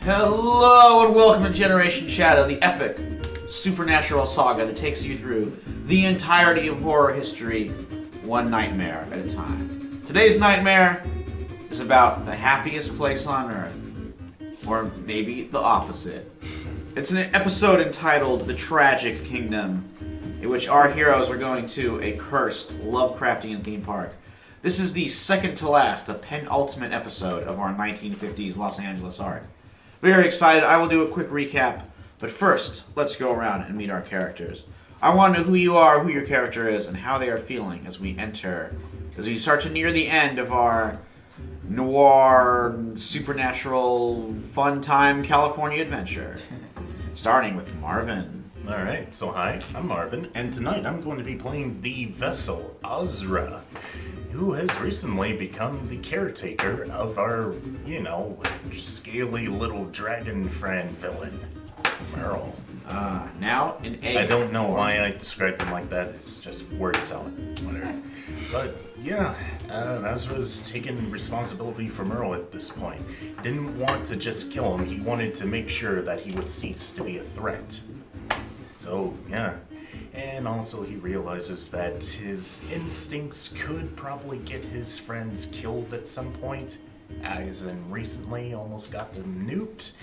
Hello and welcome to Generation Shadow, the epic supernatural saga that takes you through the entirety of horror history, one nightmare at a time. Today's nightmare is about the happiest place on Earth, or maybe the opposite. It's an episode entitled The Tragic Kingdom, in which our heroes are going to a cursed Lovecraftian theme park. This is the second to last, the penultimate episode of our 1950s Los Angeles arc. Very excited. I will do a quick recap, but first, let's go around and meet our characters. I want to know who you are, who your character is, and how they are feeling as we start to near the end of our noir, supernatural, fun time California adventure. Starting with Marvin. Alright, so hi, I'm Marvin, and tonight I'm going to be playing the vessel, Azra, who has recently become the caretaker of our, scaly little dragon friend villain, Merle. Now in A. I don't know why I described him like that, it's just word salad, whatever. But, yeah, Azra's taken responsibility for Merle at this point. Didn't want to just kill him, he wanted to make sure that he would cease to be a threat. So, yeah. And also he realizes that his instincts could probably get his friends killed at some point, as in recently almost got them nuked.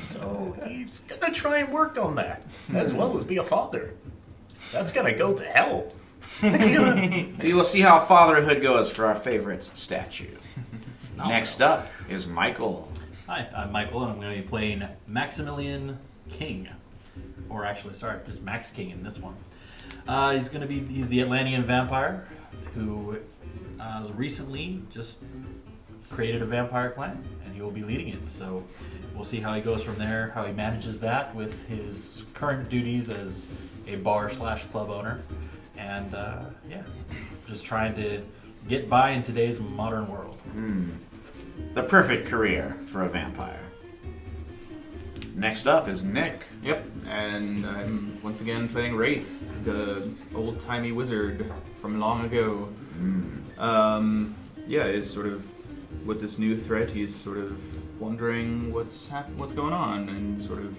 So he's gonna try and work on that, as well as be a father. That's gonna go to hell. We will see how fatherhood goes for our favorite statue. Next up is Michael. Hi, I'm Michael, and I'm going to be playing Maximilian King. Or actually, sorry, just Max King in this one. He's the Atlantean vampire who recently just created a vampire clan, and he will be leading it. So we'll see how he goes from there, how he manages that with his current duties as a bar/club owner, and just trying to get by in today's modern world. The perfect career for a vampire. Next up is Nick. Yep, and I'm once again playing Wraith, the old-timey wizard from long ago. Is sort of with this new threat, he's sort of wondering what's going on, and sort of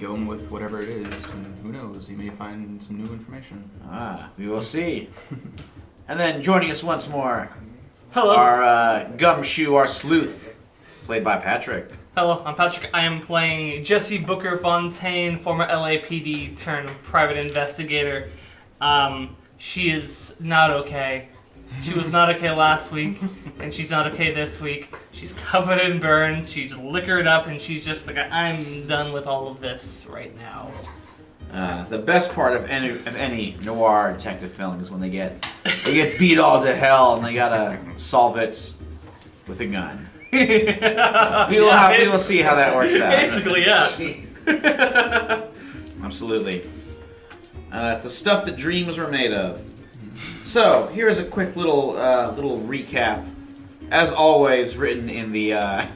going with whatever it is, and who knows, he may find some new information. We will see. And then joining us once more, Hello. our gumshoe, our sleuth, played by Patrick. Hello, I'm Patrick. I am playing Jesse Booker Fontaine, former LAPD turned private investigator. She is not okay. She was not okay last week, and she's not okay this week. She's covered in burns, she's liquored up, and she's just like, I'm done with all of this right now. The best part of any noir detective film is when they get beat all to hell and they gotta solve it with a gun. We will see how that works out. Basically, yeah. Absolutely. It's the stuff that dreams were made of. So here's a quick little recap. As always, written in the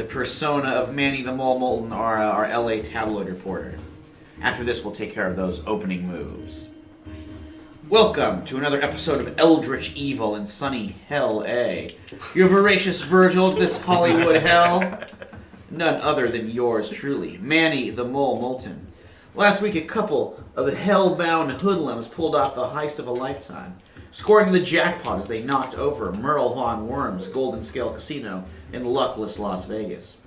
persona of Manny the Mole Moulton, our LA tabloid reporter. After this, we'll take care of those opening moves. Welcome to another episode of Eldritch Evil in sunny Hell A. Your voracious Virgil to this Hollywood hell. None other than yours truly, Manny the Mole Moulton. Last week, a couple of hell-bound hoodlums pulled off the heist of a lifetime, scoring the jackpot as they knocked over Merle Von Worm's Golden Scale Casino in luckless Las Vegas.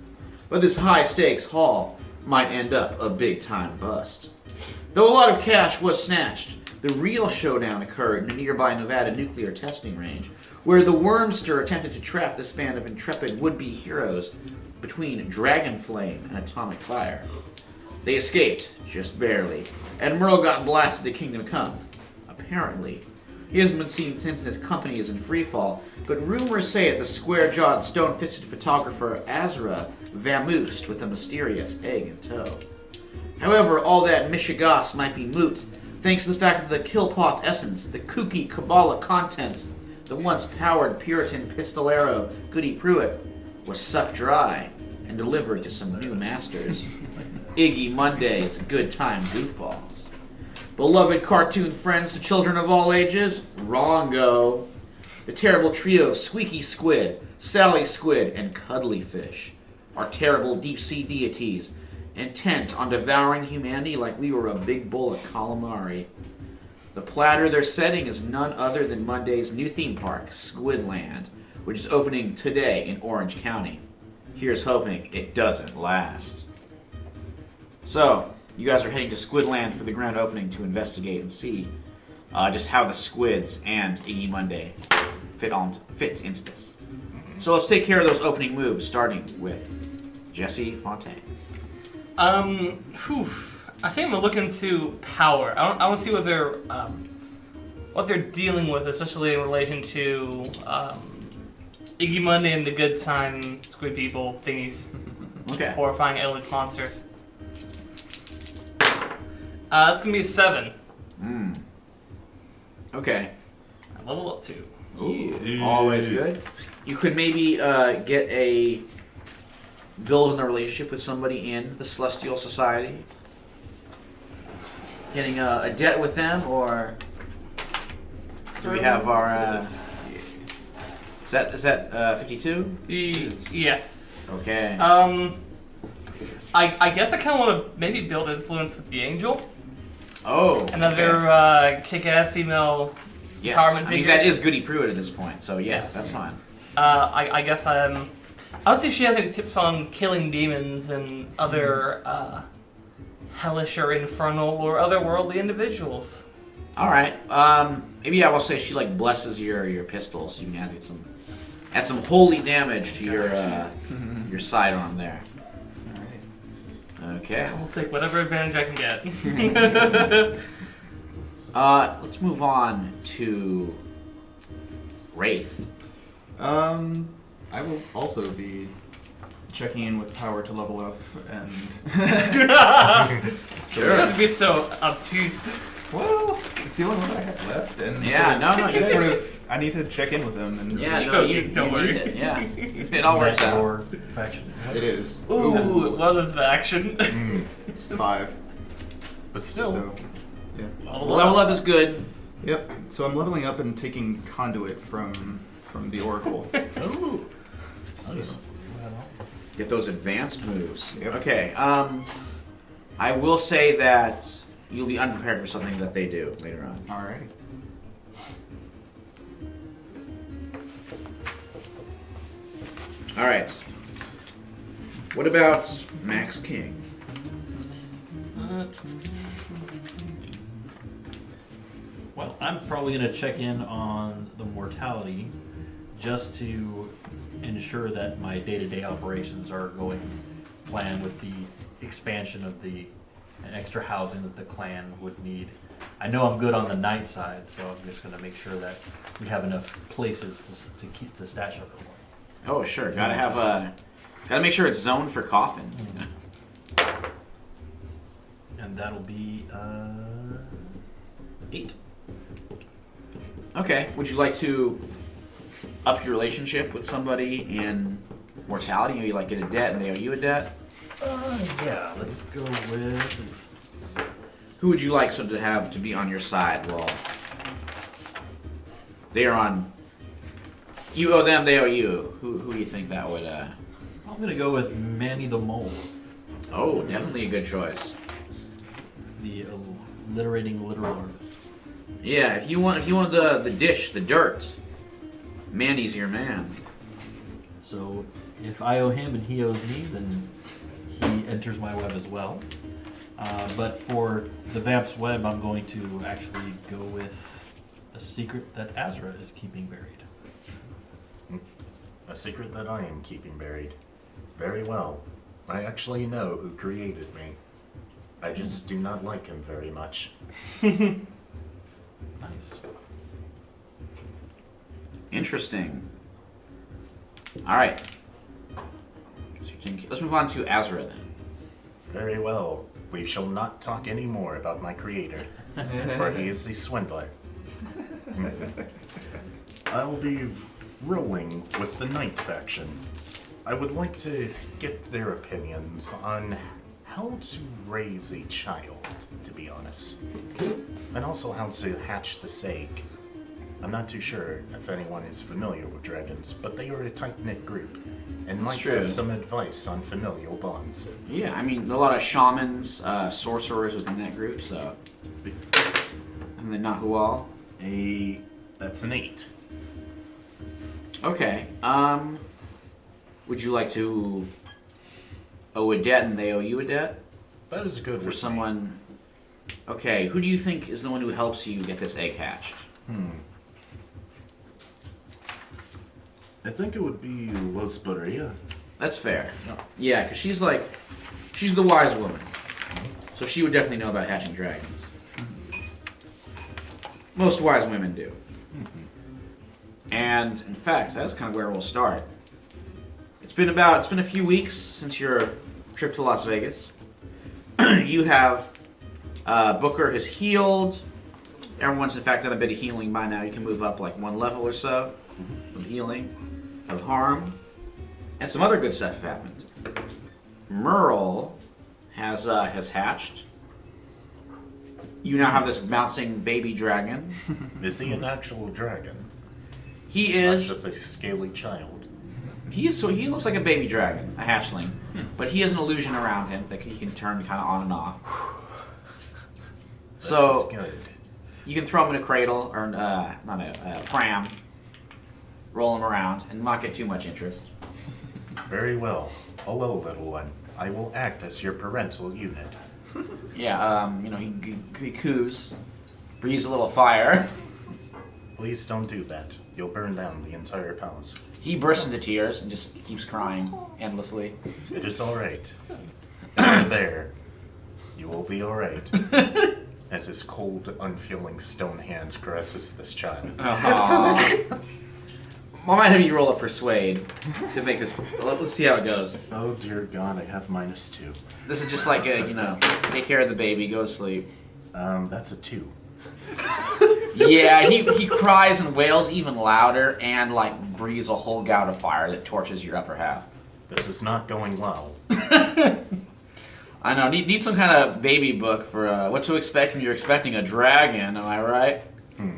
But this high-stakes haul might end up a big-time bust. Though a lot of cash was snatched, the real showdown occurred in a nearby Nevada nuclear testing range, where the Wormster attempted to trap this band of intrepid would-be heroes between dragon flame and atomic fire. They escaped, just barely, and Merle got blasted to Kingdom Come. Apparently. He hasn't been seen since his company is in freefall, but rumors say it the square-jawed, stone-fisted photographer Azra vamoosed with a mysterious egg in tow. However, all that mishigas might be moot, thanks to the fact that the Killpoth essence, the kooky Kabbalah contents, the once-powered Puritan pistolero Goody Pruitt, was sucked dry and delivered to some new masters. Iggy Monday's good-time goofballs. Beloved cartoon friends to children of all ages? Wrongo. The terrible trio of Squeaky Squid, Sally Squid, and Cuddly Fish. are terrible deep-sea deities, intent on devouring humanity like we were a big bowl of calamari. The platter they're setting is none other than Monday's new theme park, Squid Land, which is opening today in Orange County. Here's hoping it doesn't last. So, you guys are heading to Squid Land for the grand opening to investigate and see just how the squids and Iggy Monday fit into this. So let's take care of those opening moves, starting with Jesse Fontaine. I think I'm gonna look into power. I want to see what they're dealing with, especially in relation to Iggy Monday and the good time squid people thingies. Okay. Horrifying alien monsters. That's gonna be a 7. Okay. I level up 2. Ooh, always good. You could maybe build a relationship with somebody in the Celestial Society. Getting a debt with them, or do we have our? Is that 52? Yes. Okay. I guess I kind of want to maybe build influence with the Angel. Oh. Another kick-ass female Yes. empowerment I mean, figure. that is Goody Pruitt at this point, so yes, that's fine. I guess I would say if she has any tips on killing demons and other hellish or infernal or otherworldly individuals. All right. Maybe I will say she like blesses your pistols. So you can add some holy damage to your sidearm there. Okay. I'll take whatever advantage I can get. Let's move on to Wraith. I will also be checking in with power to level up and. You have to be so obtuse. Well, it's the only one that I have left, and Yeah, no, it's you sort guys- of. I need to check in with them, and Yeah, Just no, joking, you don't worry. need it. Yeah, it all works out. Or faction. it is. Ooh, what is the action? It's 5. But still, So, yeah. Level up is good. Yep. So I'm leveling up and taking conduit from the Oracle. oh, nice. Get those advanced moves. Yep. Okay. I will say that you'll be unprepared for something that they do later on. Alrighty. All right. What about Max King? Well, I'm probably going to check in on the mortality just to ensure that my day-to-day operations are going planned with the expansion of the extra housing that the clan would need. I know I'm good on the night side, so I'm just going to make sure that we have enough places to stash everyone. Oh, sure. Gotta make sure it's zoned for coffins. And that'll be 8. Okay. Would you like to up your relationship with somebody in mortality? Maybe like get a debt and they owe you a debt? Yeah, let's go with... Who would you like to have to be on your side? Well, they are on. You owe them, they owe you. Who do you think that would? I'm going to go with Manny the Mole, Oh, definitely a good choice. the alliterating literal artist. Yeah, if you want the dish, the dirt, Manny's your man. So if I owe him and he owes me, then he enters my web as well. But for the Vamp's web, I'm going to actually go with a secret that Azra is keeping buried. A secret that I am keeping buried. Very well. I actually know who created me. I just do not like him very much. Nice. Interesting. All right. Let's move on to Azra then. Very well. We shall not talk any more about my creator, for he is a swindler. I will be rolling with the Night faction. I would like to get their opinions on how to raise a child, to be honest. And also how to hatch the egg. I'm not too sure if anyone is familiar with dragons, but they are a tight-knit group, and might true. have some advice on familial bonds. Yeah, I mean, a lot of shamans, sorcerers within that group, so. And then Nagual. That's an 8. Okay, would you like to owe a debt and they owe you a debt? That is good For with me. someone. Okay, who do you think is the one who helps you get this egg hatched? I think it would be Los Berea. That's fair. Yeah, because she's the wise woman. So she would definitely know about hatching dragons. Most wise women do. And in fact, that's kind of where we'll start. It's been a few weeks since your trip to Las Vegas. You have Booker has healed. Everyone's in fact done a bit of healing by now. You can move up like 1 level or so of healing, of harm, and some other good stuff have happened. Merle has hatched. You now have this bouncing baby dragon. Is he an actual dragon? He Not is. just a scaly child. He looks like a baby dragon, a hatchling, but he has an illusion around him that he can turn kind of on and off. This So is good. you can throw him in a cradle or not a pram, roll him around, and not get too much interest. Very well. Hello, little one. I will act as your parental unit. Yeah, he coos, breathes a little fire. Please don't do that. You'll burn down the entire palace. He bursts into tears and just keeps crying endlessly. It is alright. There. You will be alright. As his cold, unfeeling stone hands caresses this child. Aww. I might have you roll a persuade to make this. Let's see how it goes. Oh dear God, I have -2. This is just like take care of the baby, go to sleep. That's a 2. Yeah, he cries and wails even louder and like breathes a whole gout of fire that torches your upper half. This is not going well. I know. Need some kind of baby book for what to expect when you're expecting a dragon. Am I right?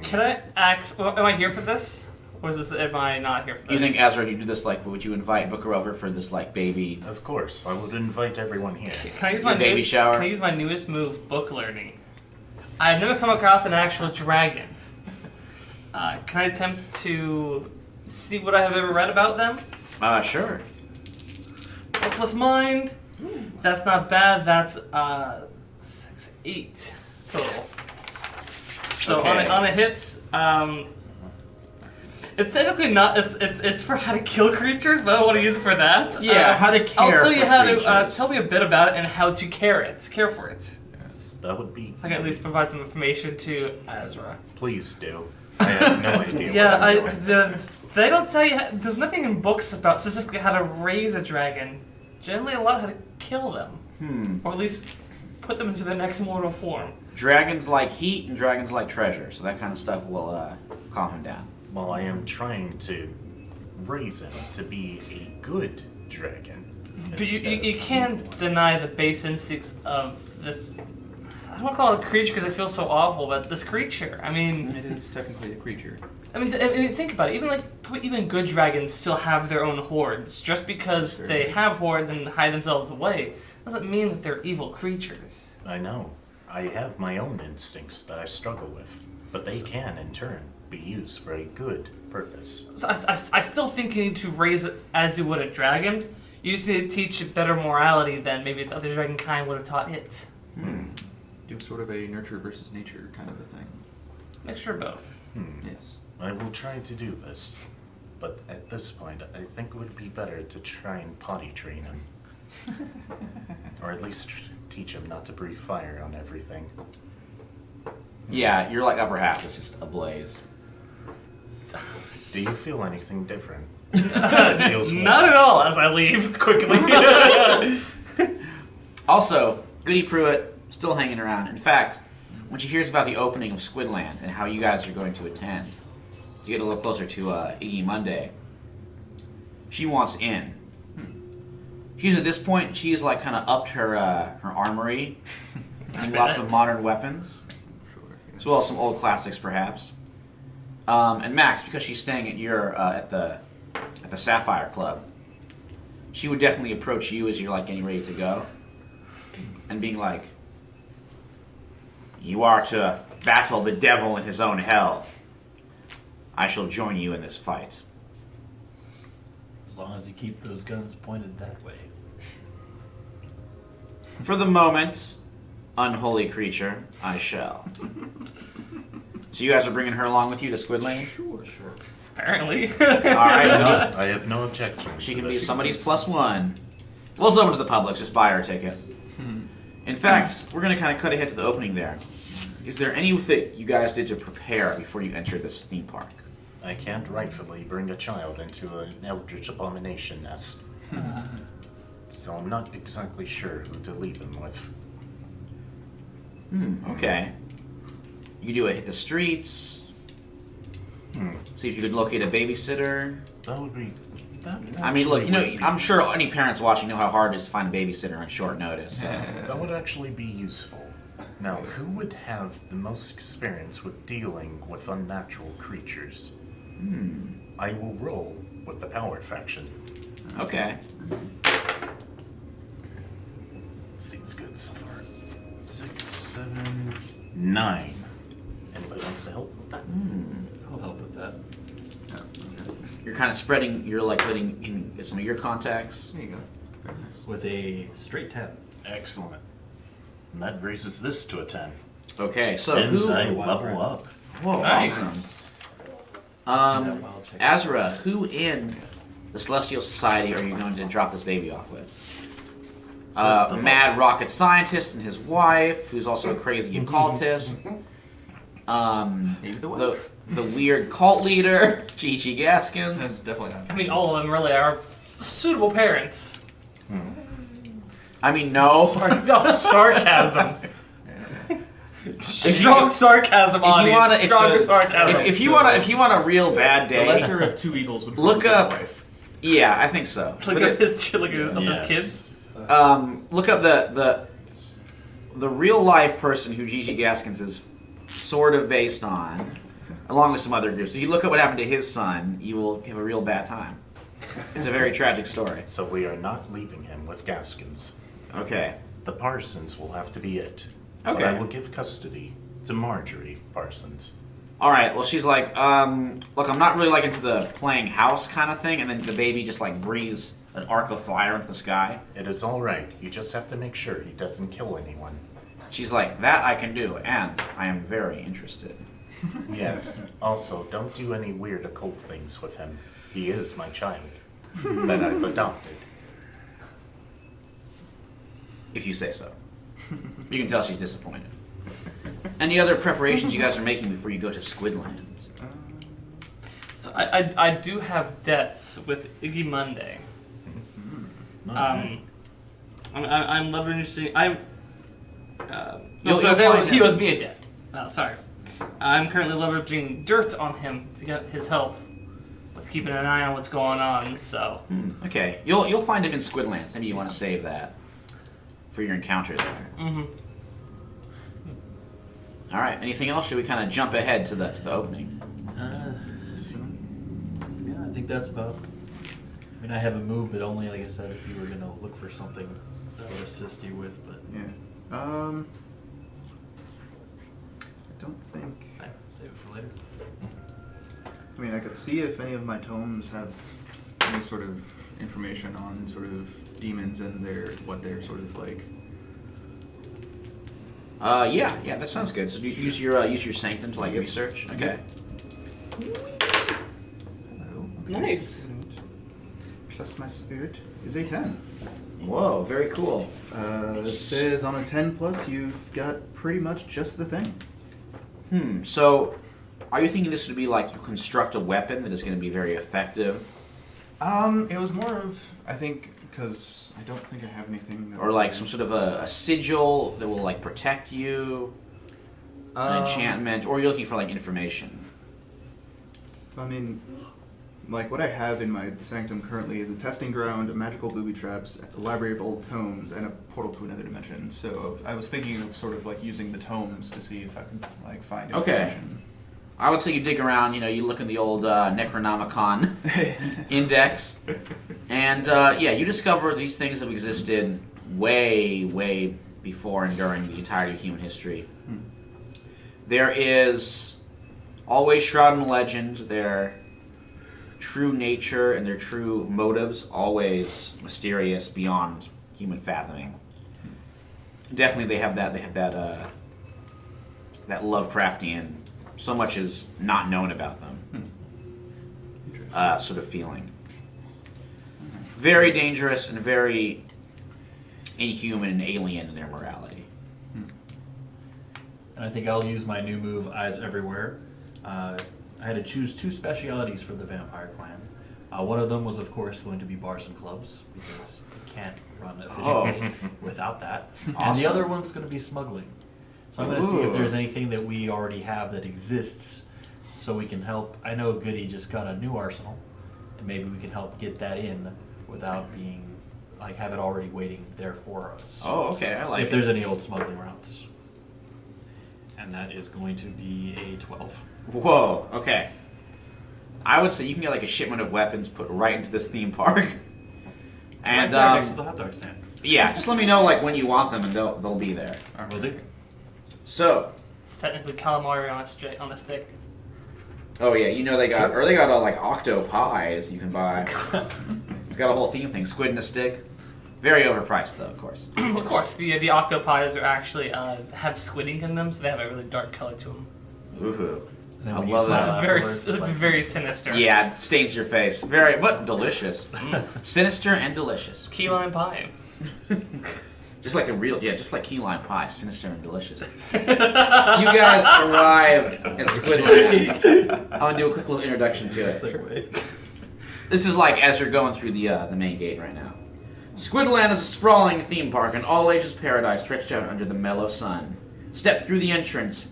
Can I act? Well, am I here for this, or is this? Am I not here for this? You think Ezra, you do this like? Would you invite Booker over for this like baby? Of course, I would invite everyone here. Can I use Your my baby shower? Can I use my newest move, book learning? I've never come across an actual dragon. Can I attempt to see what I have ever read about them? Sure. Plus mind. That's not bad. That's 6, 8 total. So Okay. on a hits, it's technically not. It's for how to kill creatures, but I don't want to use it for that. Yeah, how to care I'll tell you for how to creatures. tell me a bit about it and how to care for it. That would be... So I can at least provide some information to Ezra. Please do. I have no idea Yeah, what I'm doing. they don't tell you. There's nothing in books about specifically how to raise a dragon. Generally, a lot how to kill them, or at least put them into their next mortal form. Dragons like heat and dragons like treasure, so that kind of stuff will calm him down. Well, I am trying to raise him to be a good dragon. But instead you of can't evil one. deny the base instincts of this. I don't want to call it a creature because it feels so awful, but this creature. I mean, It is technically a creature. I mean, think about it. Even good dragons still have their own hordes. Just because they have hordes and hide themselves away doesn't mean that they're evil creatures. I know. I have my own instincts that I struggle with, but they can, in turn, be used for a good purpose. So I still think you need to raise it as you would a dragon. You just need to teach it better morality than maybe its other dragon kind would have taught it. Do sort of a nurture versus nature kind of a thing. Mixture of both. Yes. I will try to do this, but at this point, I think it would be better to try and potty train him. Or at least teach him not to breathe fire on everything. Yeah, your like upper half is just ablaze. Do you feel anything different? It feels Not warm. at all. As I leave quickly. Also, Goody Pruitt still hanging around. In fact, when she hears about the opening of Squid Land and how you guys are going to attend to get a little closer to Iggy Monday, she wants in. She's at this point, she's like kind of upped her her armory, getting lots of modern weapons, Sure. as well as some old classics perhaps. And Max, because she's staying at your at the Sapphire Club, she would definitely approach you as you're like getting ready to go, and being like, "You are to battle the devil in his own hell. I shall join you in this fight." As long as you keep those guns pointed that way. For the moment, unholy creature, I shall. So you guys are bringing her along with you to Squid Land? Sure. Apparently. All right. No, I have no objection. She to can be this. somebody's +1. Well, it's open to the public. Just buy her ticket. In fact, we're going to kind of cut ahead to the opening there. Is there anything you guys did to prepare before you entered this theme park? I can't rightfully bring a child into an eldritch abomination nest. So I'm not exactly sure who to leave him with. Okay. You could do a hit the streets. See if you could locate a babysitter. That would be... I mean, look, actually would be- I'm sure any parents watching know how hard it is to find a babysitter on short notice. So. That would actually be useful. Now, who would have the most experience with dealing with unnatural creatures? I will roll with the power faction. Okay. Seems good so far. 6, 7, 9. Anybody wants to help? I'll help with that. You're kind of spreading, you're like letting in some of your contacts. There you go. Very nice. With a straight 10. Excellent. And that raises this to a 10. Okay, so And who... I level up. Whoa, Nice. awesome. that wild check. Azra, who in the Celestial Society are you going to drop this baby off with? First of all- Mad rocket scientist and his wife, who's also a crazy occultist. Maybe the wife. The weird cult leader, Gigi Gaskins. That's definitely not. I mean, all of them really are suitable parents. I mean, no. No, sarcasm. If Strong sarcasm on you it. wanna- if Stronger the- sarcasm. if you want a real bad The day, lesser of two evils would Look probably be up- the wife. yeah, I think so. Look But at his kids. look up the real life person who Gigi Gaskins is sort of based on, along with some other groups. If you look at what happened to his son, you will have a real bad time. It's a very tragic story. So we are not leaving him with Gaskins. Okay. The Parsons will have to be it. Okay. But I will give custody to Marjorie Parsons. All right. Well, she's like, look, I'm not really like into the playing house kind of thing, and then the baby just like breathes an arc of fire into the sky. It is all right. You just have to make sure he doesn't kill anyone. She's like, that I can do, and I am very interested. Yes. Also, don't do any weird occult things with him. He is my child that I've adopted. If you say so. You can tell she's disappointed. Any other preparations you guys are making before you go to Squid Land? So I do have debts with Iggy Monday. I'm leveraging. You'll find he him. owes me a debt. Sorry. I'm currently leveraging dirt on him to get his help with keeping an eye on what's going on. So Okay, you'll find him in Squid Land. Maybe you want to save that for your encounter there. All right. Anything else? Should we kind of jump ahead to the opening? Yeah, I think that's about. I mean, I have a move, but only, like I said, if you were going to look for something that would assist you with, but Yeah. I don't think. save it for later. I mean, I could see if any of my tomes have any sort of information on sort of demons and what they're sort of like. Yeah, that sounds good. So do you use your sanctum to like research? Okay. Hello. Nice. Plus my spirit is a 10. Whoa, very cool. It says on a 10 plus, you've got pretty much just the thing. So, are you thinking this would be like you construct a weapon that is going to be very effective, It was more of, I think, because I don't think I have anything. That or like some sort of a sigil that will like protect you, an enchantment, or you're looking for like information? I mean, like what I have in my sanctum currently is a testing ground, magical booby traps, a library of old tomes, and a portal to another dimension. So I was thinking of sort of like using the tomes to see if I could like find Okay. information. I would say you dig around, you look in the old Necronomicon index, and you discover these things have existed way, way before and during the entirety of human history. There is always shrouded in legend, their true nature and their true motives always mysterious beyond human fathoming. Definitely they have that that Lovecraftian, so much is not known about them sort of feeling. Very dangerous and very inhuman and alien in their morality. And I think I'll use my new move, Eyes Everywhere. I had to choose 2 specialities for the vampire clan. One of them was, of course, going to be bars and clubs, because you can't run efficiently without that. Awesome. And the other one's going to be smuggling. So I'm going to see if there's anything that we already have that exists, so we can help. I know Goody just got a new arsenal, and maybe we can help get that in without being, have it already waiting there for us. Oh, okay, I like If it. there's any old smuggling routes. And that is going to be a 12. Whoa, okay. I would say you can get a shipment of weapons put right into this theme park. And Right there next to the hot dog stand. yeah, just let me know when you want them and they'll be there. Will do. So, It's technically calamari on a stick. oh yeah, they got octo pies you can buy. It's got a whole theme thing, squid in a stick. Very overpriced though, of course. Of course, the octopies are actually have squid ink in them, so they have a really dark color to them. Woohoo. And then I when you love smell that. It's very, afterwards, it's very sinister. Yeah, it stains your face. Very, but delicious. Sinister and delicious. Key lime pie. Just like just like key lime pie, sinister and delicious. You guys arrive at Squid Land. I'm gonna do a quick little introduction to it. This is as you're going through the main gate right now. Squid Land is a sprawling theme park, an all-ages paradise stretched out under the mellow sun. Step through the entrance,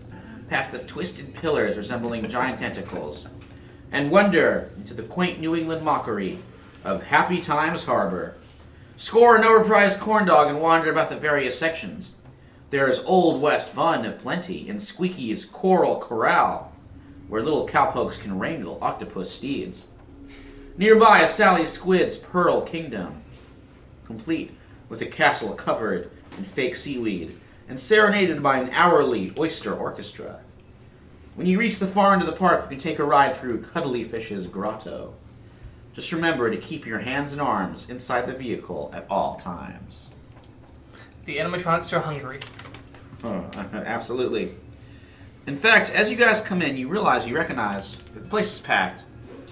past the twisted pillars resembling giant tentacles, and wander into the quaint New England mockery of Happy Times Harbor. Score an overpriced corn dog and wander about the various sections. There is Old West fun aplenty in Squeaky's Coral Corral, where little cowpokes can wrangle octopus steeds. Nearby is Sally Squid's Pearl Kingdom, complete with a castle covered in fake seaweed and serenaded by an hourly oyster orchestra. When you reach the far end of the park, you can take a ride through Cuddly Fish's grotto. Just remember to keep your hands and arms inside the vehicle at all times. The animatronics are hungry. Oh, absolutely. In fact, as you guys come in, you recognize that the place is packed.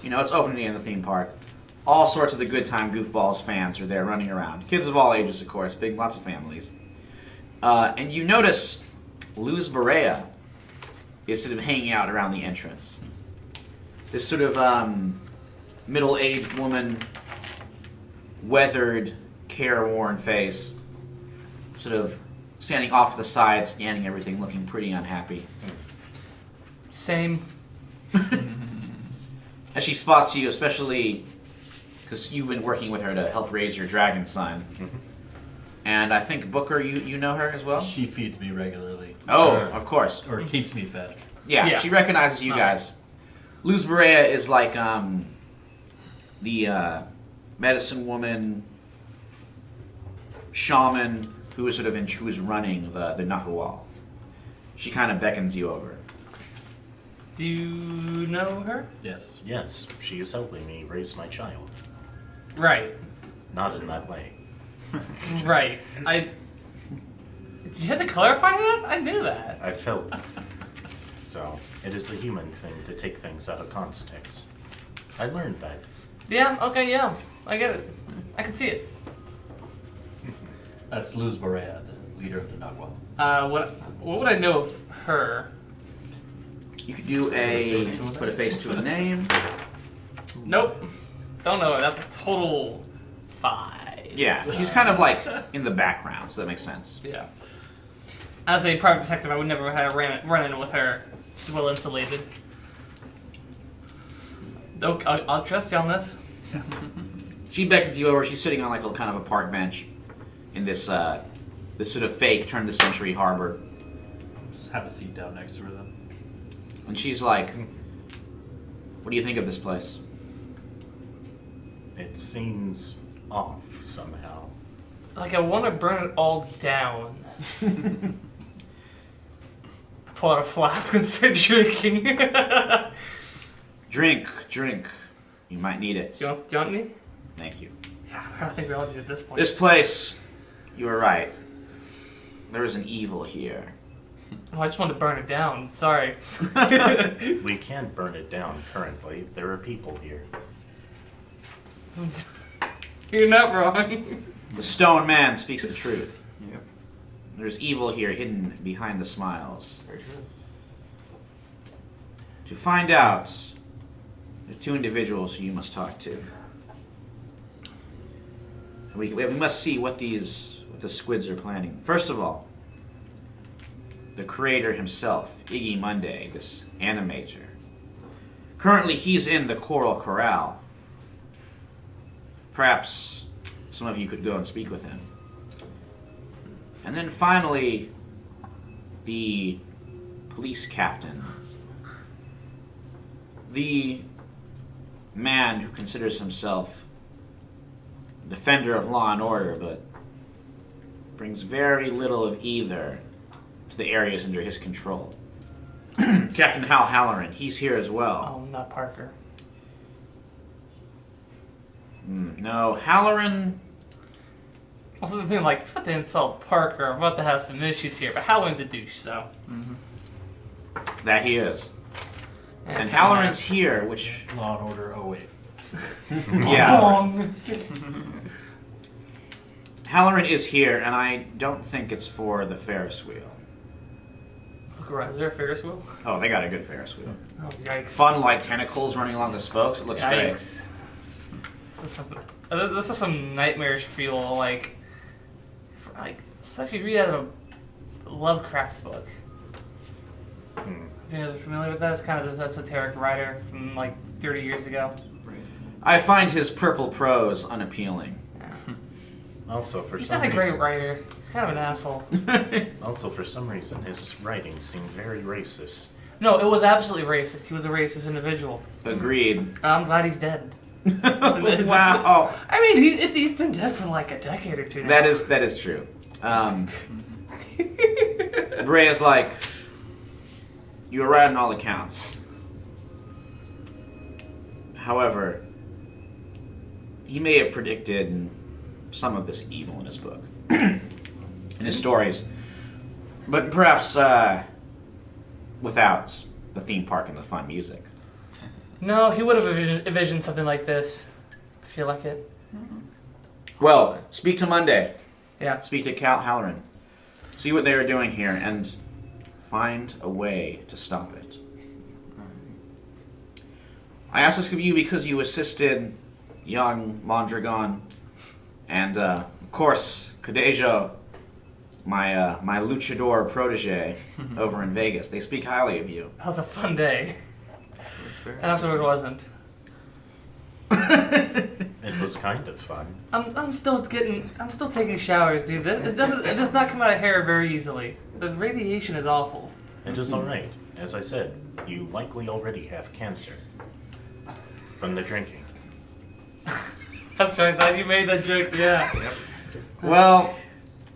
It's opening in the theme park. All sorts of the Good Time Goofballs fans are there running around. Kids of all ages, of course, lots of families. And you notice Luz Barea is sort of hanging out around the entrance. This sort of middle-aged woman, weathered, careworn face, sort of standing off to the side, scanning everything, looking pretty unhappy. Same. As she spots you, especially because you've been working with her to help raise your dragon son. And I think, Booker, you know her as well? She feeds me regularly. Oh, of course. Or keeps me fed. Yeah, she recognizes you guys. Luz Barea is like the medicine woman, shaman who is sort of who is running the Nagual. She kind of beckons you over. Do you know her? Yes. Yes, she is helping me raise my child. Right. Not in that way. Right. Did you have to clarify that? I knew that. I felt so. It is a human thing to take things out of context. I learned that. Yeah, okay, yeah. I get it. I can see it. That's Luz Barea, the leader of the Nagual. What would I know of her? You could do put a face to a name. Nope. Don't know her. That's a total 5. Yeah, she's kind of like in the background, so that makes sense. Yeah. As a private detective, I would never have run in with her. She's well insulated. I'll trust you on this. She beckons you over. She's sitting on like a kind of a park bench in this sort of fake turn of the century harbor. Just have a seat down next to her then. And she's like, what do you think of this place? It seems off somehow. Like, I want to burn it all down. Pull out a flask and start drinking. Drink. You might need it. Do you want me? Thank you. Yeah, I think we all do at this point. This place, you were right. There is an evil here. Oh, I just wanted to burn it down. Sorry. We can't burn it down currently. There are people here. You're not wrong. The stone man speaks the truth. Yep. There's evil here hidden behind the smiles. Very true. To find out, there are two individuals who you must talk to. We must see what the squids are planning. First of all, the creator himself, Iggy Monday, this animator. Currently, he's in the Coral Corral. Perhaps some of you could go and speak with him. And then finally, the police captain. The man who considers himself a defender of law and order, but brings very little of either to the areas under his control. Captain Hal Halloran, he's here as well. Oh, not Parker. No, Halloran... Also, the thing, like, if I'm about to insult Parker, I'm about to have some issues here, but Halloran's a douche, so. That he is. Yeah, And it's Halloran's fine. here, which... Law and Order 08. Yeah. Wrong. Halloran is here, and I don't think it's for the Ferris wheel. Look around. Is there a Ferris wheel? Oh, they got a good Ferris wheel. Oh, yikes. Fun, like, tentacles running along the spokes. It looks great. Yikes. This is some nightmarish feel, like stuff you read out of a Lovecraft book. If you guys are familiar with that, it's kind of this esoteric writer from like 30 years ago. Right. I find his purple prose unappealing. Also, for He's some not a great reason, writer. He's kind of an asshole. his writing seemed very racist. No, it was absolutely racist. He was a racist individual. Agreed. I'm glad he's dead. Wow. I mean, he's been dead for like a decade or two now. That is true. Bray is like, you were right on all accounts. However, he may have predicted some of this evil in his book, in his stories, but perhaps without the theme park and the fun music. No, he would have envisioned something like this. I feel like it. Well, speak to Monday. Yeah. Speak to Cal Halloran. See what they are doing here and find a way to stop it. I ask this of you because you assisted young Mondragon and, of course, Kadejo, my luchador protege over in Vegas. They speak highly of you. That was a fun day. Very And after it wasn't. It was kind of fun. I'm still taking showers, dude. It does not come out of hair very easily. The radiation is awful. It is alright. As I said, you likely already have cancer. From the drinking. That's right. I thought you made that joke. Yeah. Well,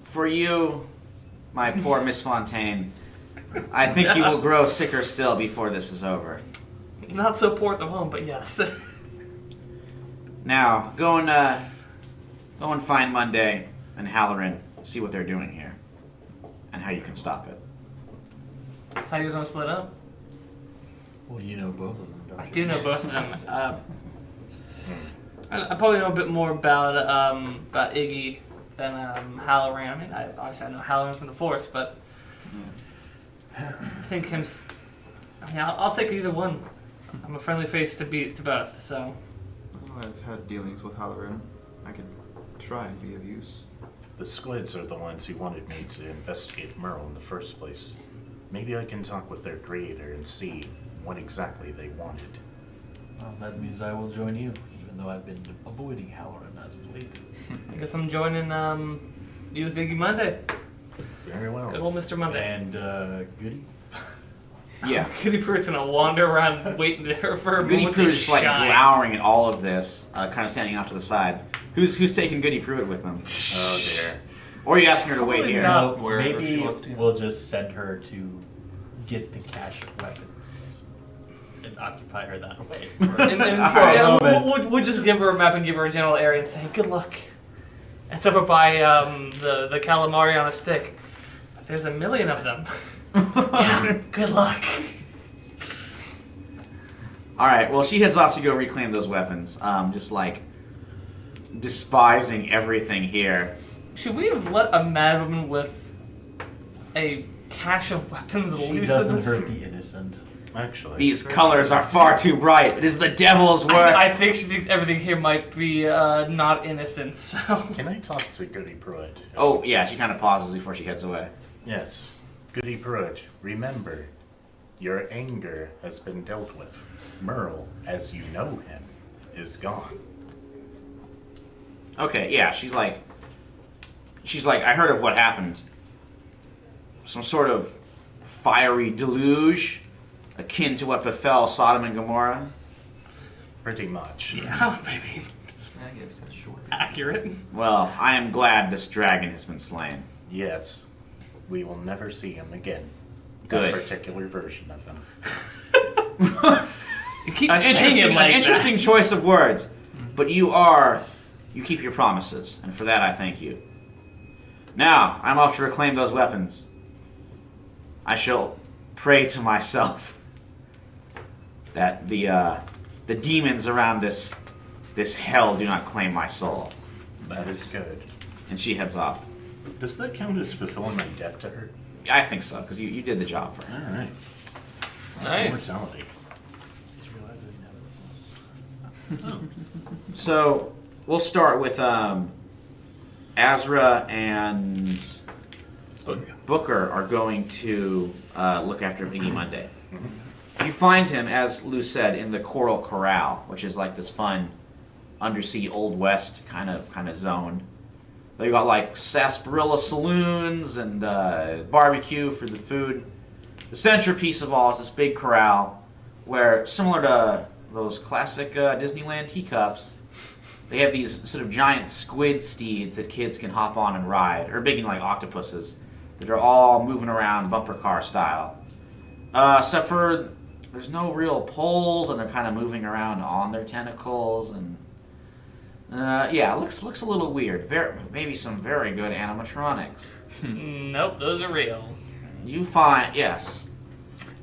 for you, my poor Miss Fontaine, I think you will grow sicker still before this is over. Not so poor at the moment, but yes. Now, go and find Monday and Halloran. See what they're doing here, and how you can stop it. So how you guys want to split up? Well, you know both of them, don't you? I do know both of them. I probably know a bit more about Iggy than Halloran. I mean, obviously I know Halloran from the Force, but I think him. I mean, I'll take either one. I'm a friendly face to both. So Well, I've had dealings with Halloran. I could try and be of use. The Squids are the ones who wanted me to investigate Merle in the first place. Maybe I can talk with their creator and see what exactly they wanted. Well, that means I will join you, even though I've been avoiding Halloran as of late. I guess I'm joining you with Iggy Monday. Very well. Good old Mr. Monday. And Goody? Yeah. Goody Pruitt's gonna wander around waiting for a Goody moment Pruitt to is just like shine. glowering at all of this, kind of standing off to the side. Who's taking Goody Pruitt with them? Oh dear. Or are you asking her to wait Probably here? not. Wherever she Maybe wants to. we'll just send her to get the cache of weapons and occupy her that way. We'll just give her a map and give her a general area and say, good luck. It's over by the calamari on a stick. But there's a million of them. Yeah, good luck. Alright, well, she heads off to go reclaim those weapons. Just like despising everything here. Should we have let a mad woman with a cache of weapons She loose in doesn't this? hurt the innocent. Actually, These colors are far too bright. It is the devil's work. I think she thinks everything here might be not innocent, so... can I talk to Goody Pruitt? Oh, yeah, she kind of pauses before she heads away. Yes. Goody Pruitt, remember, your anger has been dealt with. Merle, as you know him, is gone. Okay, yeah, she's like, I heard of what happened. Some sort of fiery deluge, akin to what befell Sodom and Gomorrah. Pretty much. Yeah, maybe. I guess that's short. Accurate. Well, I am glad this dragon has been slain. Yes. We will never see him again. Good. That particular version of him. You keep An saying it like interesting that. choice of words, but you keep your promises, and for that I thank you. Now, I'm off to reclaim those weapons. I shall pray to myself that the demons around this hell do not claim my soul. That is good. And she heads off. Does that count as fulfilling my debt to her? I think so, because you did the job for her. Alright. Nice. Immortality. Just realized I didn't have it. So, we'll start with Azra and Booker are going to look after Iggy Monday. You find him, as Lou said, in the Coral Corral, which is like this fun undersea Old West kind of zone. They got like sarsaparilla saloons and barbecue for the food. The centerpiece of all is this big corral where, similar to those classic Disneyland teacups, they have these sort of giant squid steeds that kids can hop on and ride, or big like octopuses, that are all moving around bumper car style. Except for there's no real poles, and they're kind of moving around on their tentacles, and yeah, looks a little weird. Maybe some very good animatronics. Nope, those are real. You find yes.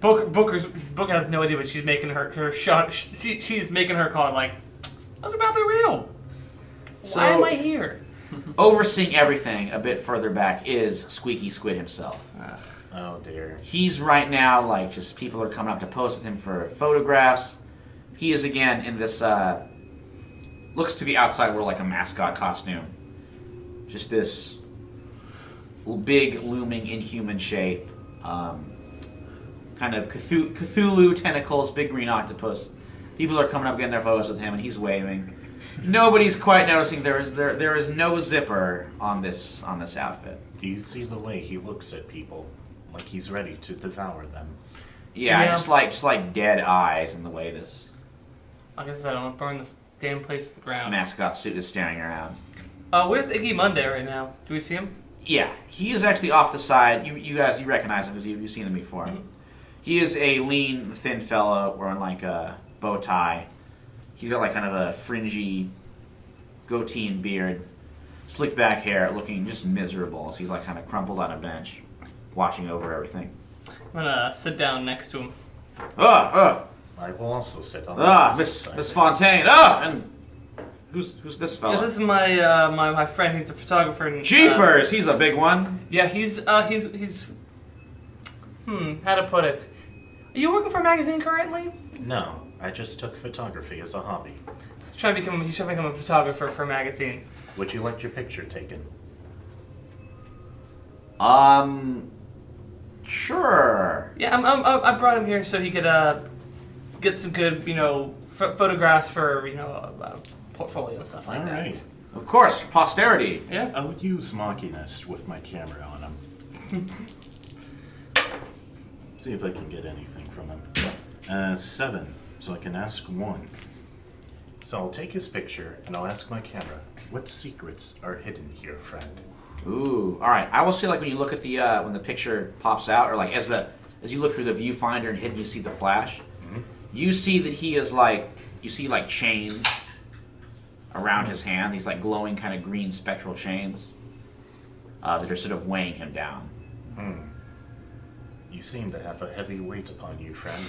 Booker has no idea, but she's making her shot. She's making her call like, those are probably real. So- Why am I here? Overseeing everything a bit further back is Squeaky Squid himself. Oh dear. He's right now like just people are coming up to pose with him for photographs. He is again in this looks to the outside world like a mascot costume. Just this big looming inhuman shape. Kind of Cthulhu tentacles, big green octopus. People are coming up getting their photos with him, and he's waving. Nobody's quite noticing there is no zipper on this outfit. Do you see the way he looks at people? Like he's ready to devour them. Yeah, Yeah. just like dead eyes in the way this Like I said, I'm gonna burn this damn place to the ground. mascot suit is staring around. Where's Iggy Monday right now? Do we see him? Yeah, he is actually off the side. You guys, you recognize him because you've seen him before. Mhm. He is a lean, thin fellow wearing like a bow tie. He's got like kind of a fringy goatee and beard, slick back hair, looking just miserable as he's like kind of crumpled on a bench, watching over everything. I'm gonna sit down next to him. I will also sit on the Miss Fontaine. And who's this fella? Yeah, this is my my friend. He's a photographer. And, Jeepers, he's a big one. yeah, he's how to put it? Are you working for a magazine currently? No, I just took photography as a hobby. He's trying to become a photographer for a magazine. Would you like your picture taken? Sure. Yeah, I brought him here so he could get some good photographs for a portfolio and stuff like that. Alright. Of course, posterity. Yeah. I'll use Machinist with my camera on him. see if I can get anything from him. 7, so I can ask 1. So I'll take his picture and I'll ask my camera, what secrets are hidden here, friend? Ooh, all right. I will say, like, when you look at the when the picture pops out, or like as you look through the viewfinder and hidden, you see the flash. You see that he is like chains around his hand. These like glowing kind of green spectral chains that are sort of weighing him down. You seem to have a heavy weight upon you, friend.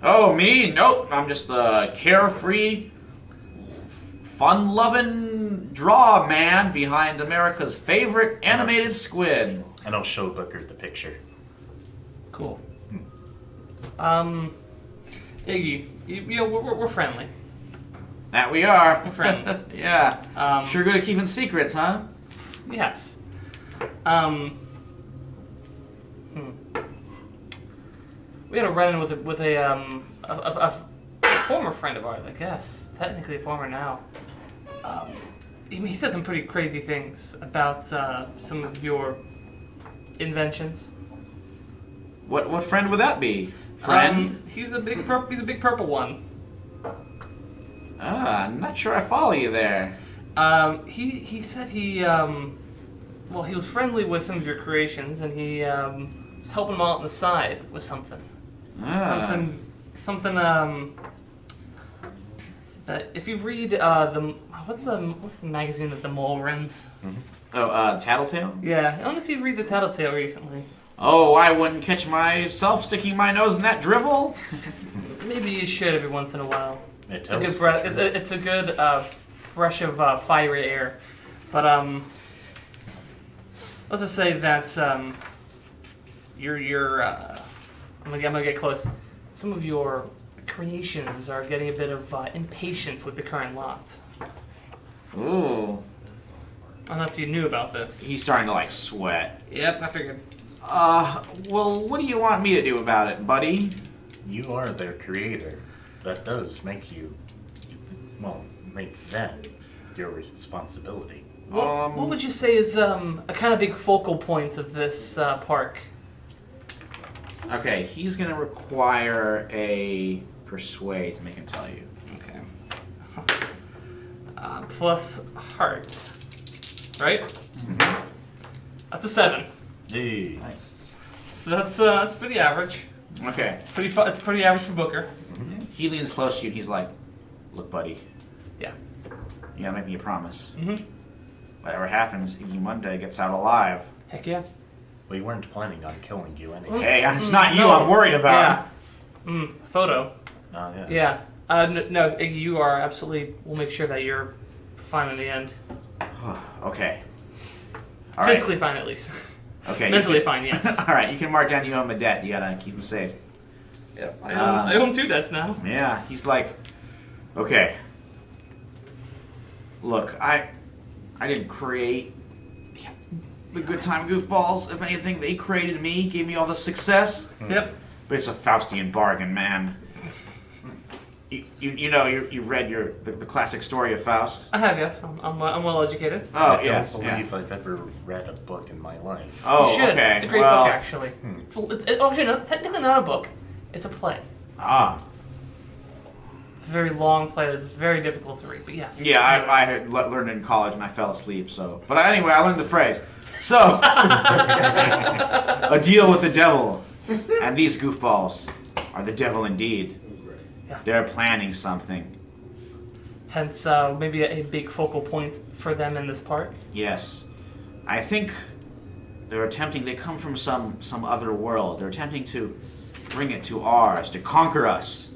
Oh, me? Nope. I'm just the carefree, fun-loving draw man behind America's favorite animated squid. And I'll show Booker the picture. Cool. Iggy, we're friendly. That we are. We're friends. Yeah. Sure good at keeping secrets, huh? Yes. We had a run-in with a former friend of ours, I guess. Technically a former now. He said some pretty crazy things about some of your inventions. What friend would that be? Friend? He's a big purple one. I'm not sure I follow you there. He said he was friendly with some of your creations, and he was helping him out on the side with something. Something that if you read what's the magazine that the mole runs? Oh, Tattletale? Yeah, I don't know if you read the Tattletale recently. Oh, I wouldn't catch myself sticking my nose in that drivel. Maybe you should every once in a while. It It's a good breath. It's a good brush of fiery air. But let's just say that you're I'm gonna get close. Some of your creations are getting a bit of impatient with the current lot. Ooh. I don't know if you knew about this. He's starting to, like, sweat. Yep, I figured. Well, what do you want me to do about it, buddy? You are their creator. That does make make them your responsibility. What would you say is a kind of big focal point of this park? Okay, he's gonna require a persuade to make him tell you. Okay. Plus heart, right? Mm-hmm. That's a 7. Hey. Nice. So that's pretty average. Okay. It's pretty average for Booker. He leans close to you and he's like, "Look, buddy, Yeah. you gotta make me a promise. Mhm. Whatever happens, Iggy Monday gets out alive." Heck yeah. We weren't planning on killing you anyway. Hey, it's not you No. I'm worried about. Yeah. Photo. Oh, yes. Yeah. No, Iggy, you are absolutely. We'll make sure that you're fine in the end. Okay. All right. Physically fine, at least. Okay. Mentally fine, yes. All right, you can mark down you owe him a debt. You gotta keep him safe. Yep. I own 2 debts now. Yeah, he's like, okay. Look, I didn't create the Good Time Goofballs. If anything, they created me, gave me all the success. Yep. But it's a Faustian bargain, man. You know, you've read the classic story of Faust? I have, yes. I'm well educated. Oh, I yes. don't Yeah. believe I've ever read a book in my life. Oh, You should. okay. It's a great well, book, actually. Actually, no, technically not a book. It's a play. Ah. It's a very long play that's very difficult to read, but yes. Yeah, I had learned it in college and I fell asleep, so. But anyway, I learned the phrase. So, a deal with the devil. And these goofballs are the devil indeed. Yeah. They're planning something. Hence, maybe a big focal point for them in this park. Yes. I think they come from some other world. They're attempting to bring it to ours, to conquer us.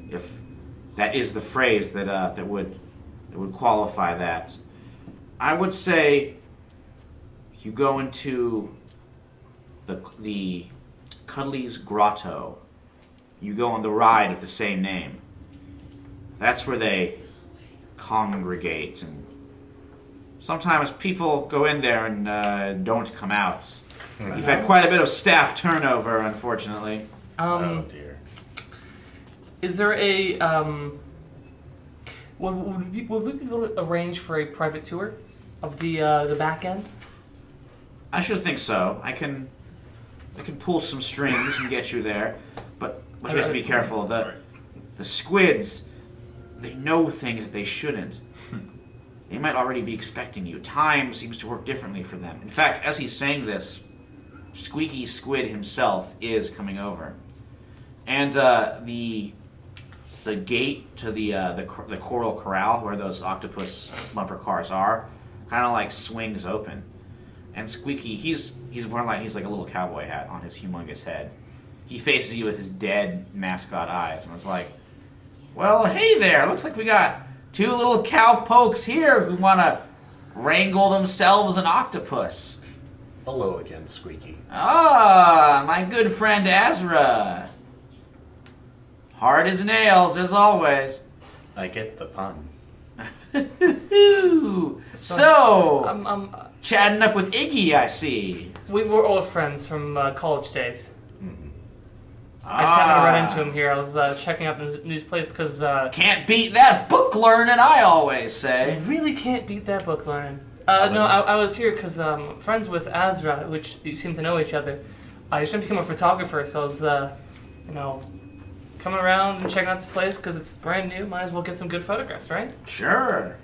If that is the phrase that would qualify that. I would say you go into the Cuddly's Grotto. You go on the ride of the same name. That's where they congregate, and sometimes people go in there and don't come out. We've had quite a bit of staff turnover, unfortunately. Oh dear. Is there a would we be able to arrange for a private tour of the back end? I should think so. I can I can pull some strings and get you there, but you have to be careful. The squids, they know things that they shouldn't. They might already be expecting you. Time seems to work differently for them. In fact, as he's saying this, Squeaky Squid himself is coming over, and the gate to the Coral Corral where those octopus bumper cars are, kind of like swings open, and Squeaky he's wearing he's like a little cowboy hat on his humongous head. He faces you with his dead mascot eyes, and it's like, well, hey there, looks like we got two little cowpokes here who want to wrangle themselves an octopus. Hello again, Squeaky. Ah, my good friend Azra. Hard as nails, as always. I get the pun. So, I'm chatting up with Iggy, I see. we were old friends from college days. I just happened to run into him here. I was checking out the news place because Can't beat that book learning, I always say. I really can't beat that book learning. No, I was here because I'm friends with Azra, which you seem to know each other. I just became a photographer, so I was, coming around and checking out this place because it's brand new. Might as well get some good photographs, right? Sure.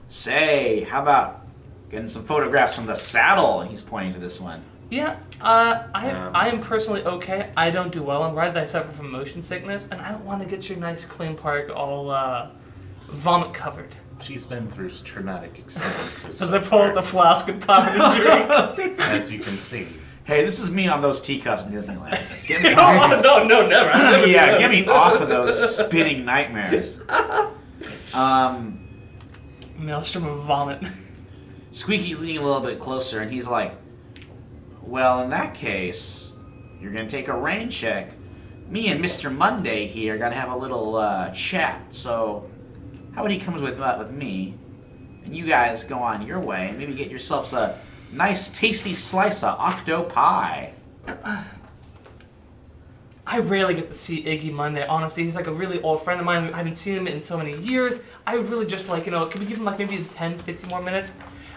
Say, how about getting some photographs from the saddle? And he's pointing to this one. Yeah, I am personally okay. I don't do well on rides. I suffer from motion sickness, and I don't want to get your nice clean park all vomit covered. She's been through traumatic experiences. As I pull out the flask and pop it in drink. As you can see. Hey, this is me on those teacups in Disneyland. Get me no, never. I never do yeah, those. get me off of those spinning nightmares. Maelstrom of vomit. Squeaky's leaning a little bit closer, and he's like, well, in that case, you're going to take a rain check. Me and Mr. Monday here got to have a little chat, so how about he comes with me, and you guys go on your way, and maybe get yourselves a nice, tasty slice of octo pie. I rarely get to see Iggy Monday, honestly. He's like a really old friend of mine. I haven't seen him in so many years. I would really just can we give him maybe 10, 15 more minutes?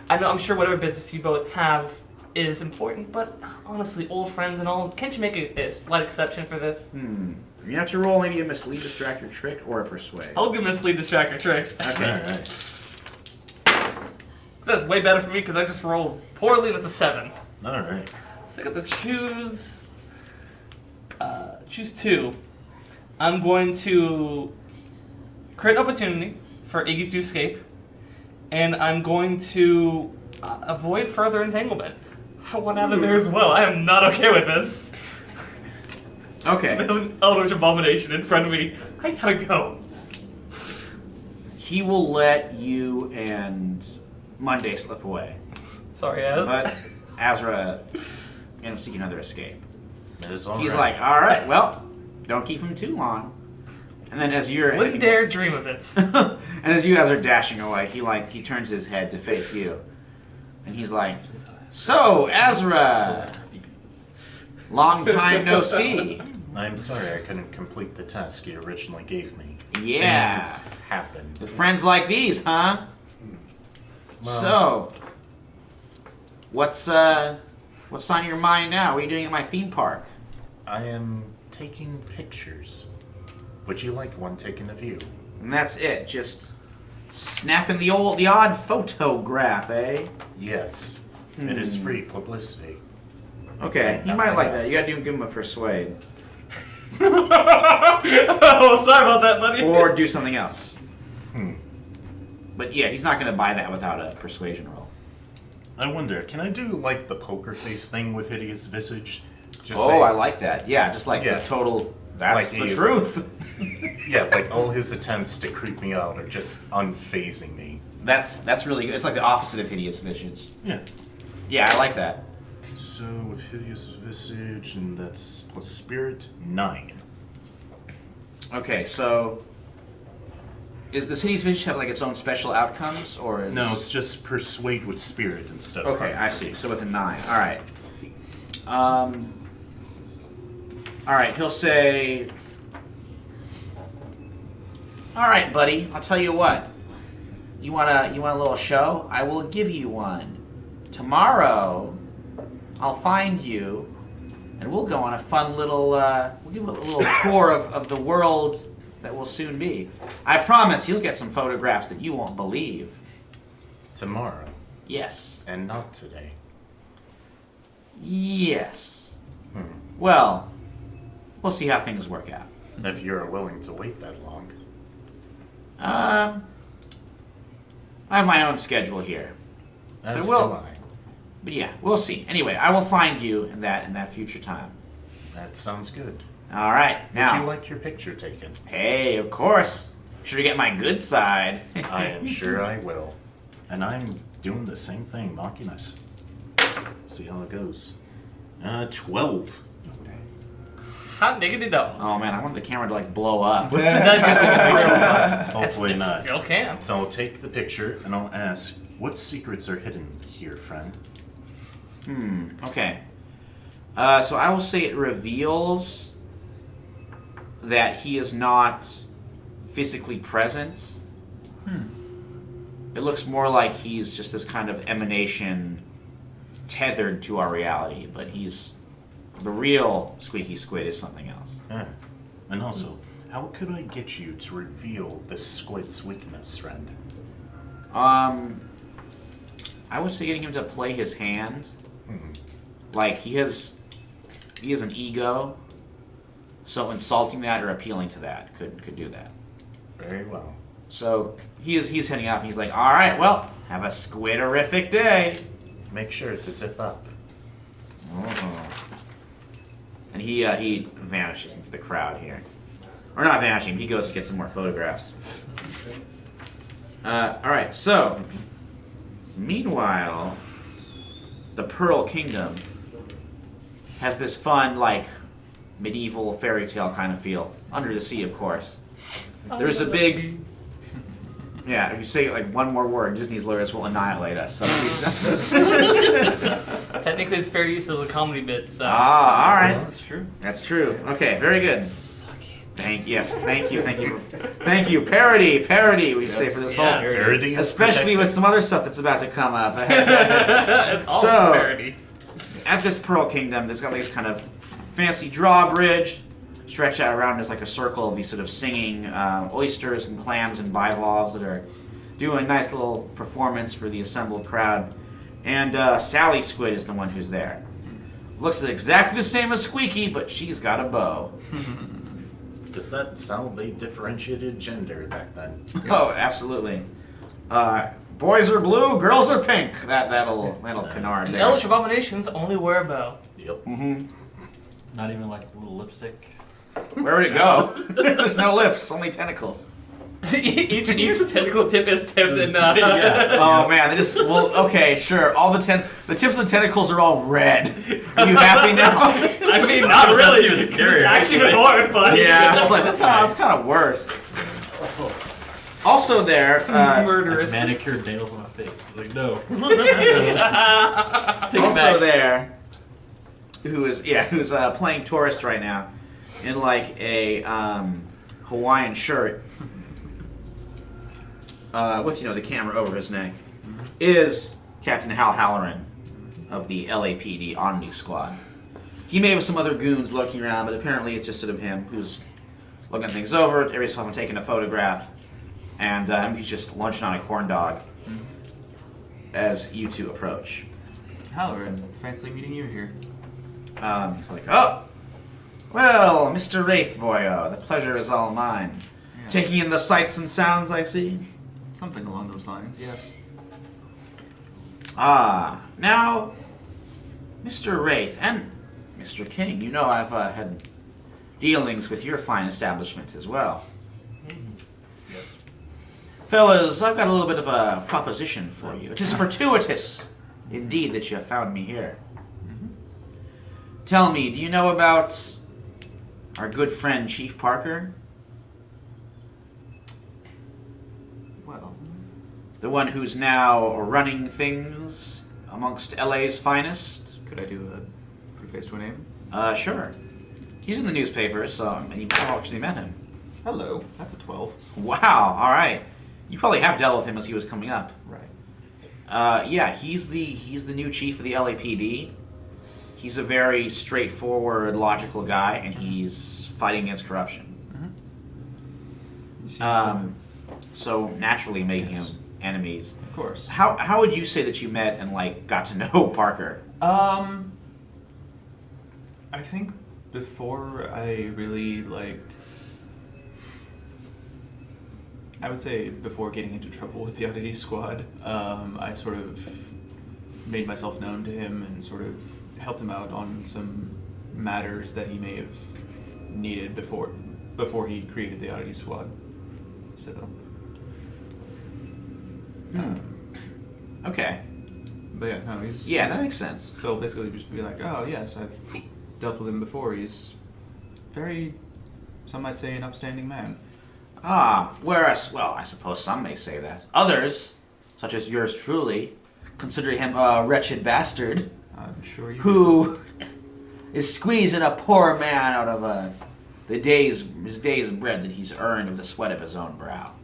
I'm sure whatever business you both have is important, but honestly, old friends and all, can't you make a slight exception for this? You have to roll maybe a mislead, distract, or trick, or a persuade. I'll do mislead, distract, or trick. Okay. Alright. That's way better for me because I just rolled poorly with a 7. Alright. So I got to choose 2. I'm going to create an opportunity for Iggy to escape, and I'm going to avoid further entanglement. I want out of there as well. I am not okay with this. Okay. There's an eldritch abomination in front of me. I gotta go. He will let you and Monday slip away. Sorry, Az. But Azra ends up seeking another escape. It is all He's right. like, alright, well, don't keep him too long. And then as you're Wouldn't dare dream of it. and as you guys are dashing away, he turns his head to face you. And he's like, so, Azra, long time no see. I'm sorry I couldn't complete the task you originally gave me. Yeah. Things happened. With friends like these, huh? Well, So, what's on your mind now? What are you doing at my theme park? I am taking pictures. Would you like one taken of you? And that's it, just snapping the odd photograph, eh? Yes. It is free publicity. Okay, you Nothing might like that. else. You gotta give him a persuade. Oh, sorry about that, buddy. Or do something else. But yeah, he's not gonna buy that without a persuasion roll. I wonder, can I do like the poker face thing with Hideous Visage? Just Oh, say, I like that. Yeah, just like Yeah. the total, that's Like the he is- truth. Yeah, like all his attempts to creep me out are just unfazing me. That's really good. It's like the opposite of hideous visage. Yeah. Yeah, I like that. So with Hideous Visage, and that's plus Spirit, 9. Okay, so does hideous visage have like its own special outcomes, or is... No, it's just Persuade with Spirit instead of Okay, Heart. I see. So with a 9. All right. All right. He'll say, "All right, buddy. I'll tell you what. You want a little show? I will give you one. Tomorrow, I'll find you and we'll go on a fun little, we'll give a little tour of the world that will soon be. I promise you'll get some photographs that you won't believe. Tomorrow, Yes. and not today. Yes. Well, we'll see how things work out. If you're willing to wait that long. I have my own schedule here. As will. do I. But yeah, we'll see. Anyway, I will find you in that future time. That sounds good. All right. Would Now, you like your picture taken? hey, of course. Sure to get my good side. I am sure I will. And I'm doing the same thing, mocking us. See how it goes. 12. Hot diggity dog. Oh man, I want the camera to like blow up. Hopefully not. Still can. So I'll take the picture and I'll ask, what secrets are hidden here, friend? Okay. So I will say it reveals that he is not physically present. It looks more like he's just this kind of emanation tethered to our reality, but he's the real Squeaky Squid is something else. And also, how could I get you to reveal the squid's weakness, friend? I would say getting him to play his hand. Like he has an ego, so insulting that or appealing to that could do that. Very well. So he's heading out and he's like, all right, well, have a squiderific day. Make sure to zip up. And he vanishes into the crowd here. Or not vanishing, he goes to get some more photographs. Alright, so meanwhile, the Pearl Kingdom has this fun, like, medieval fairy tale kind of feel. Under the sea, of course. There's a big... Yeah, if you say like one more word, Disney's lawyers will annihilate us. So Technically, it's fair use as a comedy bit. So. Ah, all right. That's true. That's true. Okay, very good. Suck it. Thank you. Parody. We say for this whole, Yes. Parody is especially with protected. some other stuff that's about to come up. It's all So- parody. At this Pearl Kingdom, there's got this kind of fancy drawbridge stretched out around. There's like a circle of these sort of singing oysters and clams and bivalves that are doing a nice little performance for the assembled crowd. And Sally Squid is the one who's there. Looks exactly the same as Squeaky, but she's got a bow. Does that sound they differentiated gender back then? Oh, absolutely. Boys are blue, girls are pink. That'll canard And there. Elvish abominations only wear a bow. Yep. Not even like a little lipstick. Where would it go? There's no lips, only tentacles. each tentacle tip is tipped in. Oh man, they just okay, sure. All the tips of the tentacles are all red. Are you happy now? I mean, not really. Even It's scarier, actually horrifying. Yeah, I was like, that's kind of worse. Also there, Like Murderous. manicured nails on my face. It's like, no. also there, who's playing tourist right now in like a Hawaiian shirt with the camera over his neck, is Captain Hal Halloran of the LAPD Oddities Squad. He may have some other goons lurking around, but apparently it's just sort of him who's looking things over. Every so often taking a photograph, and he's just lunching on a corn dog as you two approach. Halloran, fancy meeting you here. He's like, oh, well, Mr. Wraithboyo, the pleasure is all mine. Yeah. Taking in the sights and sounds, I see. Something along those lines, yes. Now, Mr. Wraith and Mr. King, you know I've had dealings with your fine establishment as well. Yes. Fellas, I've got a little bit of a proposition for you. It is fortuitous, indeed, that you have found me here. Tell me, do you know about our good friend Chief Parker? Well, The one who's now running things amongst LA's finest? could I do a preface to a name? Sure. He's in the newspapers, so you might have actually met him. Hello, that's a 12. Wow, alright. You probably have dealt with him as he was coming up. Right. Yeah, he's the new chief of the LAPD. he's a very straightforward, logical guy, and he's fighting against corruption. He seems to- So naturally making Yes. him enemies. of course. How would you say that you met and like got to know Parker? I think before I really I would say before getting into trouble with the Oddities Squad, I sort of made myself known to him and sort of helped him out on some matters that he may have needed before he created the Oddities Squad. So. Okay. But yeah, no, he's That makes sense. So basically, just be like, oh yes, I've dealt with him before. He's very, some might say, an upstanding man. Whereas, well, I suppose some may say that. Others, such as yours truly, consider him a wretched bastard I'm sure you. who is squeezing a poor man out of his day's bread that he's earned with the sweat of his own brow.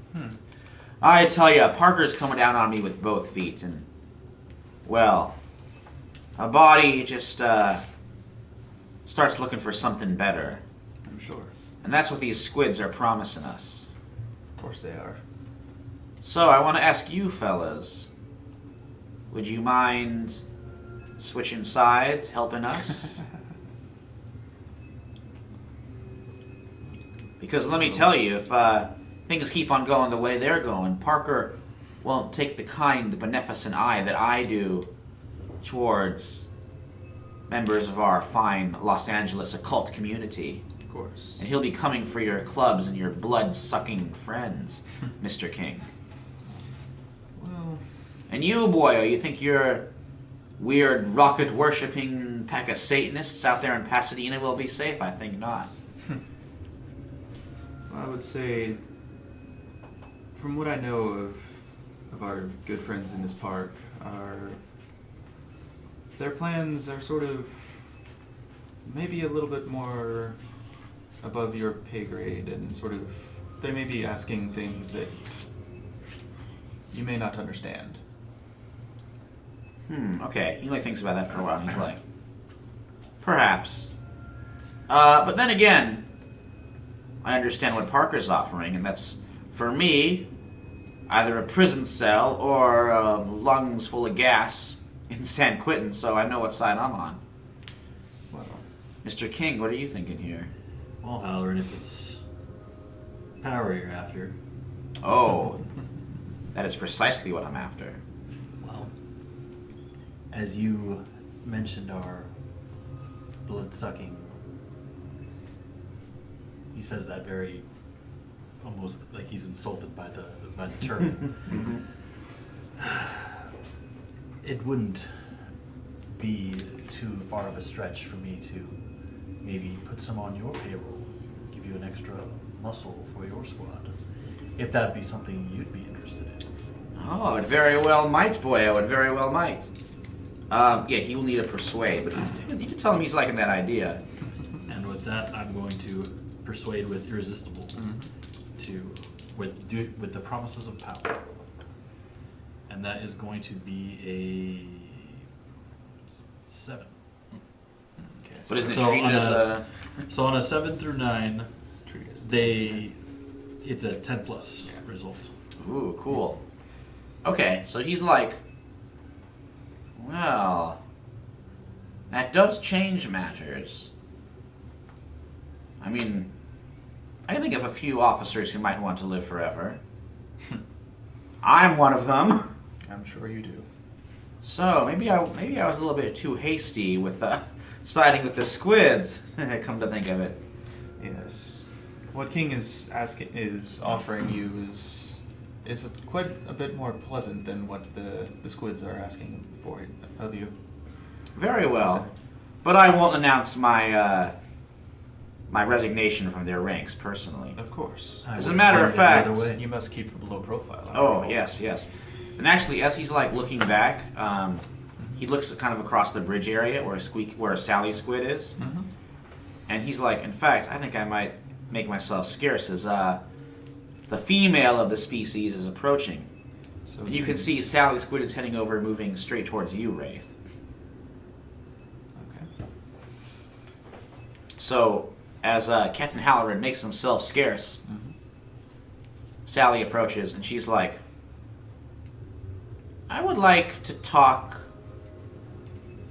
I tell you, Parker's coming down on me with both feet, and, well, a body just starts looking for something better. I'm sure. And that's what these squids are promising us. Of course they are. So, I want to ask you fellas, would you mind switching sides, helping us? Because let me tell you, if things keep on going the way they're going, Parker won't take the kind, beneficent eye that I do towards members of our fine Los Angeles occult community. Of course. And he'll be coming for your clubs and your blood-sucking friends, Mr. King. Well, And you, boyo, you think your weird rocket-worshipping pack of Satanists out there in Pasadena will be safe? I think not. I would say, from what I know of our good friends in this park, their plans are sort of maybe a little bit more above your pay grade, and sort of they may be asking things that you may not understand. Okay. He only thinks about that for a while, and he's like, perhaps. But then again, I understand what Parker's offering, and that's, for me, either a prison cell or lungs full of gas in San Quentin, so I know what side I'm on. Well, Mr. King, what are you thinking here? Well, Halloran, if it's power you're after, Oh, that is precisely what I'm after. well, as you mentioned, our blood-sucking. He says that very, almost like he's insulted by the term. It wouldn't be too far of a stretch for me to maybe put some on your payroll, give you an extra muscle for your squad, if that'd be something you'd be interested in. Oh, it very well might, boyo. It very well might. Yeah, he will need a persuade, but you can tell him he's liking that idea. And with that, I'm going to persuade with irresistible with the promises of power, and that is going to be a 7. okay. But isn't it So treated on as a- So on a 7 through 9, It's treated as a it's a 10 plus Yeah. result. Ooh, cool. Okay, so he's like, well, that does change matters. I mean, I can think of a few officers who might want to live forever. I'm one of them. I'm sure you do. So maybe I was a little bit too hasty with siding with the squids. Come to think of it. Yes. What King is offering you is quite a bit more pleasant than what the squids are asking for of you. Very well, but I won't announce my my resignation from their ranks personally. Of course. As a matter of fact, You must keep a low profile. after Oh, all. yes, yes. And actually, as he's like looking back, he looks kind of across the bridge area where Sally Squid is, Mhm. and he's like, in fact, I think I might make myself scarce as the female of the species is approaching. So And it you can seems- see Sally Squid is heading over, moving straight towards you, Wraith. Okay. So, as Captain Halloran makes himself scarce, Sally approaches and she's like, I would like to talk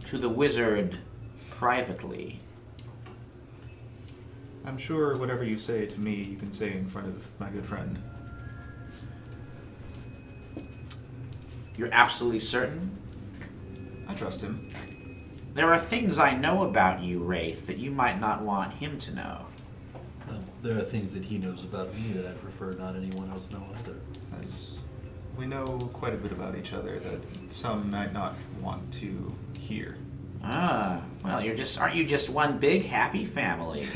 to the wizard privately. I'm sure whatever you say to me, you can say in front of my good friend. You're absolutely certain? I trust him. There are things I know about you, Wraith, that you might not want him to know. There are things that he knows about me that I prefer not anyone else know either. As we know quite a bit about each other that some might not want to hear. Ah, well, aren't you just one big happy family?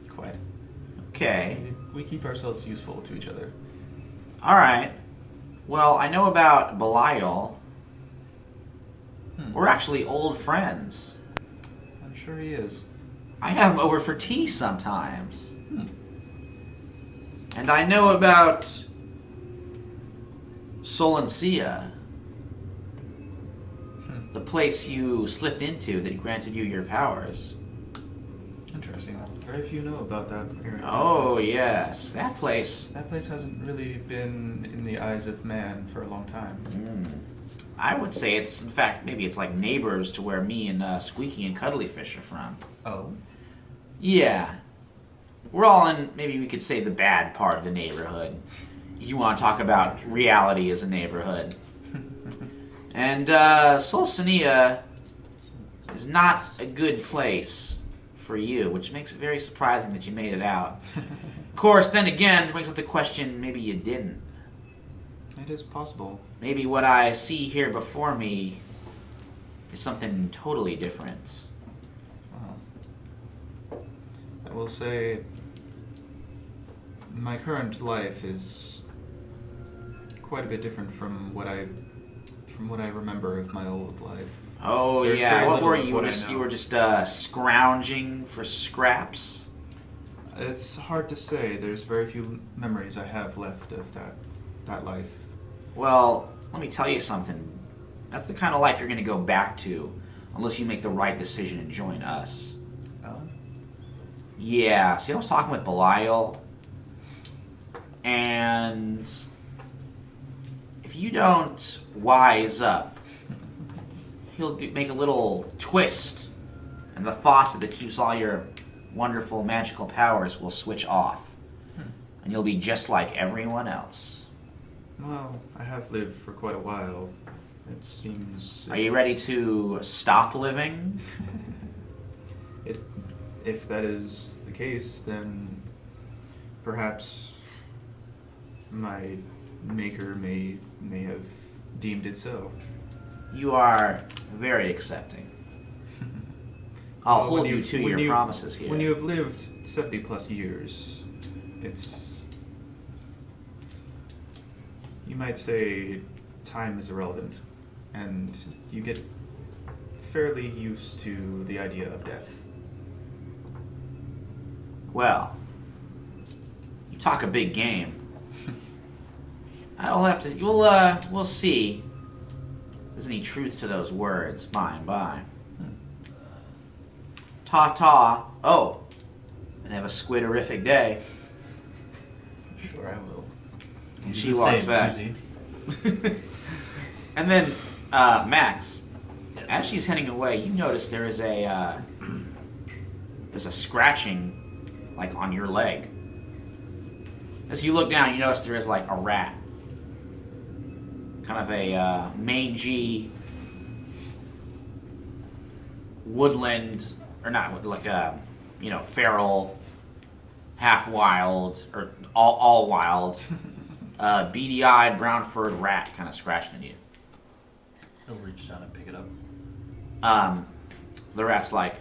Quite. Okay. We keep ourselves useful to each other. All right. Well, I know about Belial. We're actually old friends. I'm sure he is. I have him over for tea sometimes. And I know about Solencia. The place you slipped into that granted you your powers. Interesting. Very few know about that area. Oh, yes. That place. That place hasn't really been in the eyes of man for a long time. I would say it's, in fact, maybe it's like neighbors to where me and Squeaky and Cuddlyfish are from. Oh? Yeah. We're all in, maybe we could say, the bad part of the neighborhood. You want to talk about reality as a neighborhood. And Solsenia is not a good place for you, which makes it very surprising that you made it out. Of course, then again, it brings up the question, maybe you didn't. It is possible. Maybe what I see here before me is something totally different. Well, I will say my current life is quite a bit different from what I remember of my old life. Oh, There's yeah. very What little were of you? what I You know. were just scrounging for scraps? It's hard to say. There's very few memories I have left of that life. Well, let me tell you something. That's the kind of life you're going to go back to unless you make the right decision and join us. Oh? Yeah. See, I was talking with Belial, and if you don't wise up, he'll make a little twist, and the faucet that keeps all your wonderful magical powers will switch off, and you'll be just like everyone else. Well, I have lived for quite a while. It seems... Are you ready to stop living? If that is the case, then perhaps my maker may have deemed it so. You are very accepting. I'll Well, hold when you you've- to when your you- promises here. When you have lived 70 plus years, you might say time is irrelevant, and you get fairly used to the idea of death. Well, you talk a big game. I'll have to. We'll see. If there's any truth to those words by and by. Ta-ta. Oh, and have a squiderific day. Sure, I will. And You she do the walks same, back. Susie. And then, Max, Yes. as she's heading away, you notice there's a scratching, like, on your leg. As you look down, you notice there is, like, a rat. Kind of a mangy woodland, or not, like a, feral, half wild, or all wild, beady-eyed, brown-furred rat kind of scratching at you. He'll reach down and pick it up. The rat's like,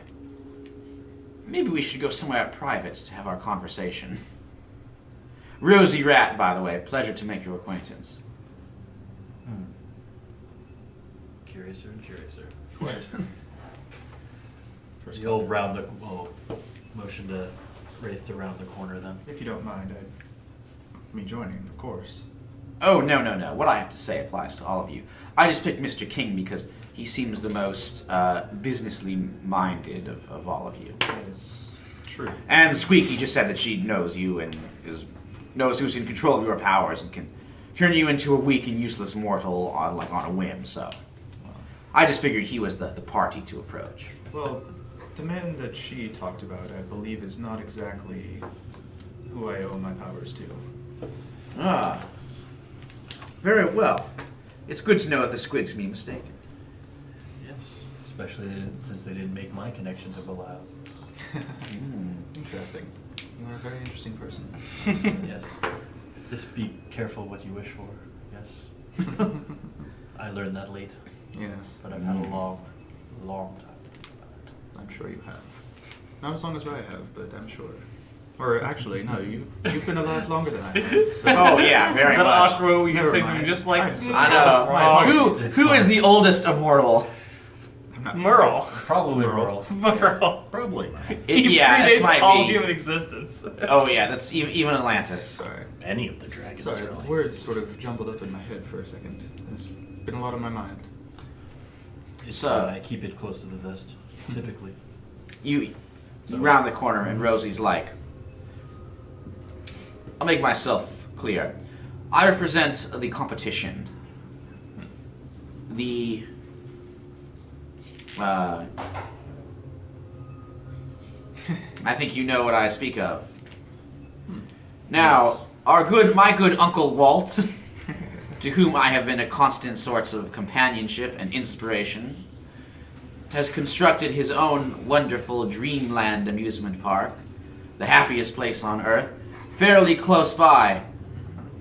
maybe we should go somewhere private to have our conversation. Rosie Rat, by the way, pleasure to make your acquaintance. Curiouser and curiouser. Quite. The old round the motion to Wraith to round the corner then. If you don't mind, me joining, of course. Oh, no. What I have to say applies to all of you. I just picked Mr. King because he seems the most businessly minded of all of you. That is true. And Squeaky just said that she knows you and knows who's in control of your powers and can turn you into a weak and useless mortal on a whim. So I just figured he was the party to approach. Well, the man that she talked about, I believe, is not exactly who I owe my powers to. Ah, very well. It's good to know that the squids can be mistaken. Yes, especially since they didn't make my connection to Belial's. Interesting. You are a very interesting person. Yes. Just be careful what you wish for. Yes. I learned that late, Yes, but I've had a long time. I'm sure you have. Not as long as I have, but I'm sure. Or actually, no, you've been alive longer than I have. So. Oh yeah, very That much. awkward we Never say mind. something just like I'm sorry. I know. My Who apologies. who is the oldest immortal? I'm not- Merle. Probably Merle. Merle. Probably not. He Yeah, predates that might all be. human existence. Oh yeah, that's even Atlantis. Sorry. Any of the dragons, Sorry, really. the words sort of jumbled up in my head for a second. There's been a lot on my mind. It's So- fine, I keep it close to the vest, typically. You round the corner and Rosie's like, I'll make myself clear. I represent the competition. The I think you know what I speak of. Now, Yes. my good Uncle Walt, to whom I have been a constant source of companionship and inspiration, has constructed his own wonderful Dreamland amusement park, the happiest place on Earth, fairly close by.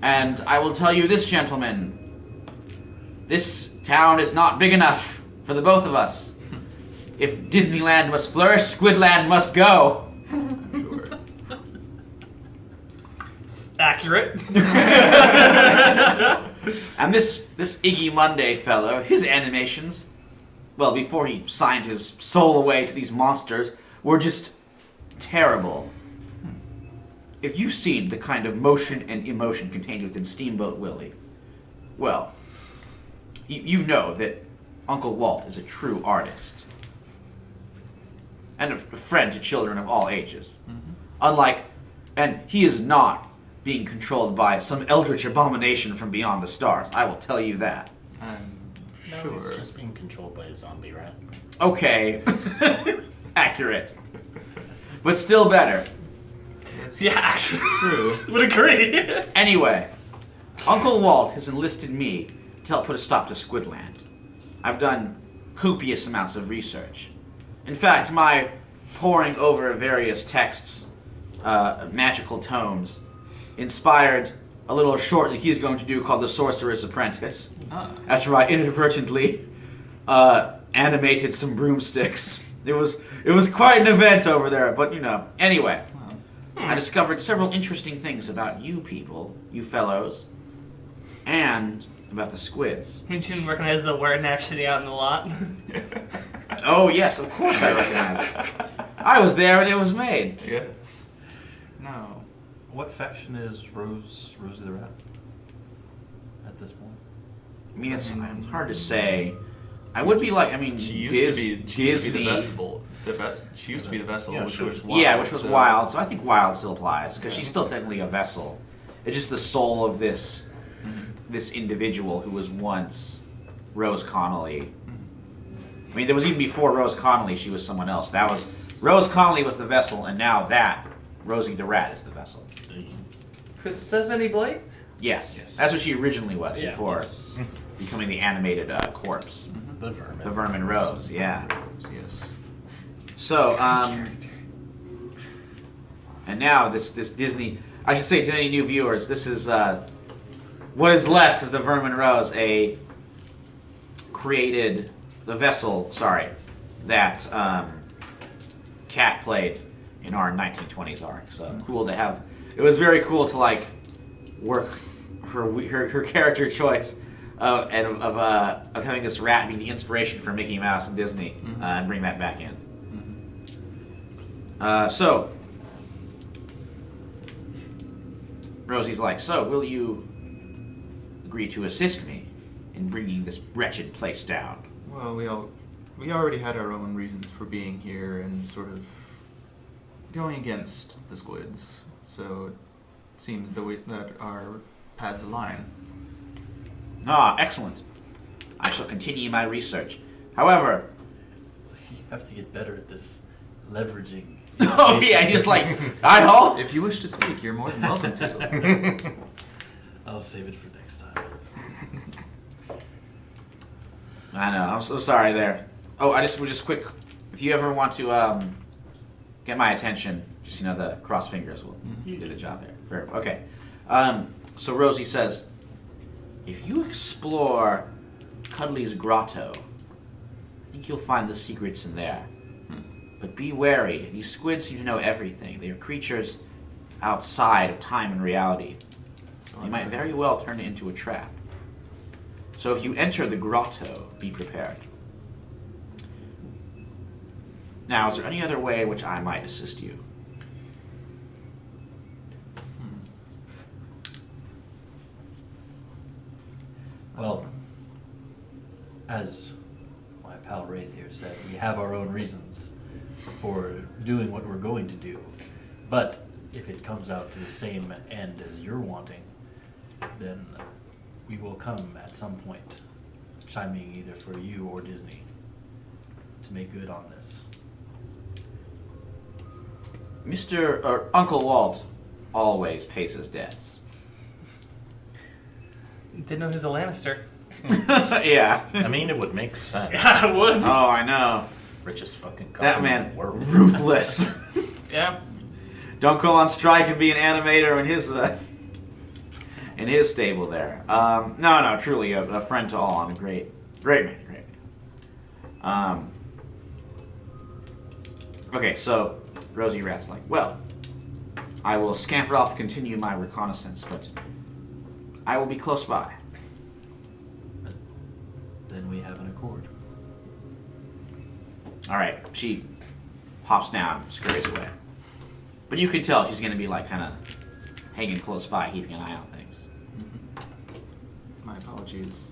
And I will tell you this, gentlemen, this town is not big enough for the both of us. If Disneyland must flourish, Squid Land must go. I'm sure. Accurate. And this Iggy Monday fellow, his animations, well, before he signed his soul away to these monsters, were just terrible. If you've seen the kind of motion and emotion contained within Steamboat Willie, well, you know that Uncle Walt is a true artist. And a friend to children of all ages. And he is not being controlled by some eldritch abomination from beyond the stars. I will tell you that. I'm No, sure. he's just being controlled by a zombie rat. Okay. Accurate. But still better. That's Yeah, actually, true. would agree. Anyway, Uncle Walt has enlisted me to help put a stop to Squid Land. I've done copious amounts of research. In fact, my poring over various texts, magical tomes, inspired a little short that he's going to do called The Sorcerer's Apprentice. Ah. After I inadvertently animated some broomsticks. It was quite an event over there, but you know. Anyway, I discovered several interesting things about you people, you fellows, and about the squids. You didn't recognize the Where Nash sitting out in the lot. Oh yes, of course I recognize it. I was there when it was made. Yes. No. What faction is Rosie the Rat at this point? I mean, it's hard to say. I would be like, I mean, She used to be Disney. the vessel. She used to be the vessel, Yeah, which she was was- wild. Yeah, which was so- wild. So I think wild still applies because she's still technically a vessel. It's just the soul of this individual who was once Rose Connolly. I mean, there was even before Rose Connolly, she was someone else. That was Rose Connolly was the vessel, and now that Rosie the Rat is the vessel. Persephone Blake? Yes, Yes. that's what she originally was Yeah. before Yes. becoming the animated corpse, The vermin. the Vermin Rose. Yeah. Yes. So, and now this Disney, I should say to any new viewers, this is what is left of the Vermin Rose, the vessel, that Kat played in our 1920s arc. So cool to have. It was very cool to like work her character choice of having this rat be the inspiration for Mickey Mouse and Disney and bring that back in. So Rosie's like, so will you agree to assist me in bringing this wretched place down. Well, we already had our own reasons for being here and sort of going against the squids. So it seems that our paths align. Ah, excellent. I shall continue my research. However, It's like you have to get better at this leveraging. oh yeah, just like I hope. If you wish to speak, you're more than welcome to. I'll save it for next time. I know. I'm so sorry there. Oh, I just quick. If you ever want to get my attention, just the cross fingers will do the job there. Very well. Okay. So Rosie says, if you explore Cuddly's grotto, I think you'll find the secrets in there. But be wary. These squids seem to know everything. They are creatures outside of time and reality. They might very well turn it into a trap. So if you enter the grotto, be prepared. Now, is there any other way in which I might assist you? Well, as my pal Wraith here said, we have our own reasons for doing what we're going to do. But if it comes out to the same end as you're wanting, then we will come at some point, chiming either for you or Disney to make good on this. Uncle Walt always pays his debts. Didn't know he was a Lannister. Yeah. I mean, it would make sense. Yeah, I would. Oh, I know. Richest fucking couple That in man, the world. ruthless. Yeah. Don't go on strike and be an animator in his stable there. No, truly a friend to all and a great man. Okay, so Rosie Rat's like, well, I will scamper off and continue my reconnaissance, but I will be close by. Then we have an accord. All right, she hops down, scurries away. But you can tell she's going to be like kind of hanging close by, keeping an eye on things. My apologies.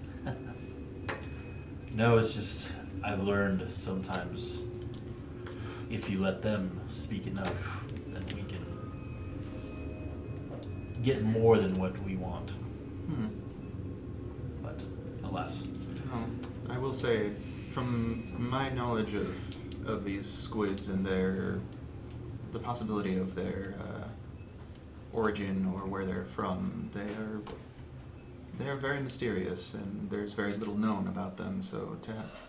No, it's just I've learned sometimes if you let them speak enough, then we can get more than what we want. But alas. I will say, from my knowledge of these squids and the possibility of their origin or where they're from, they are very mysterious, and there's very little known about them. So to have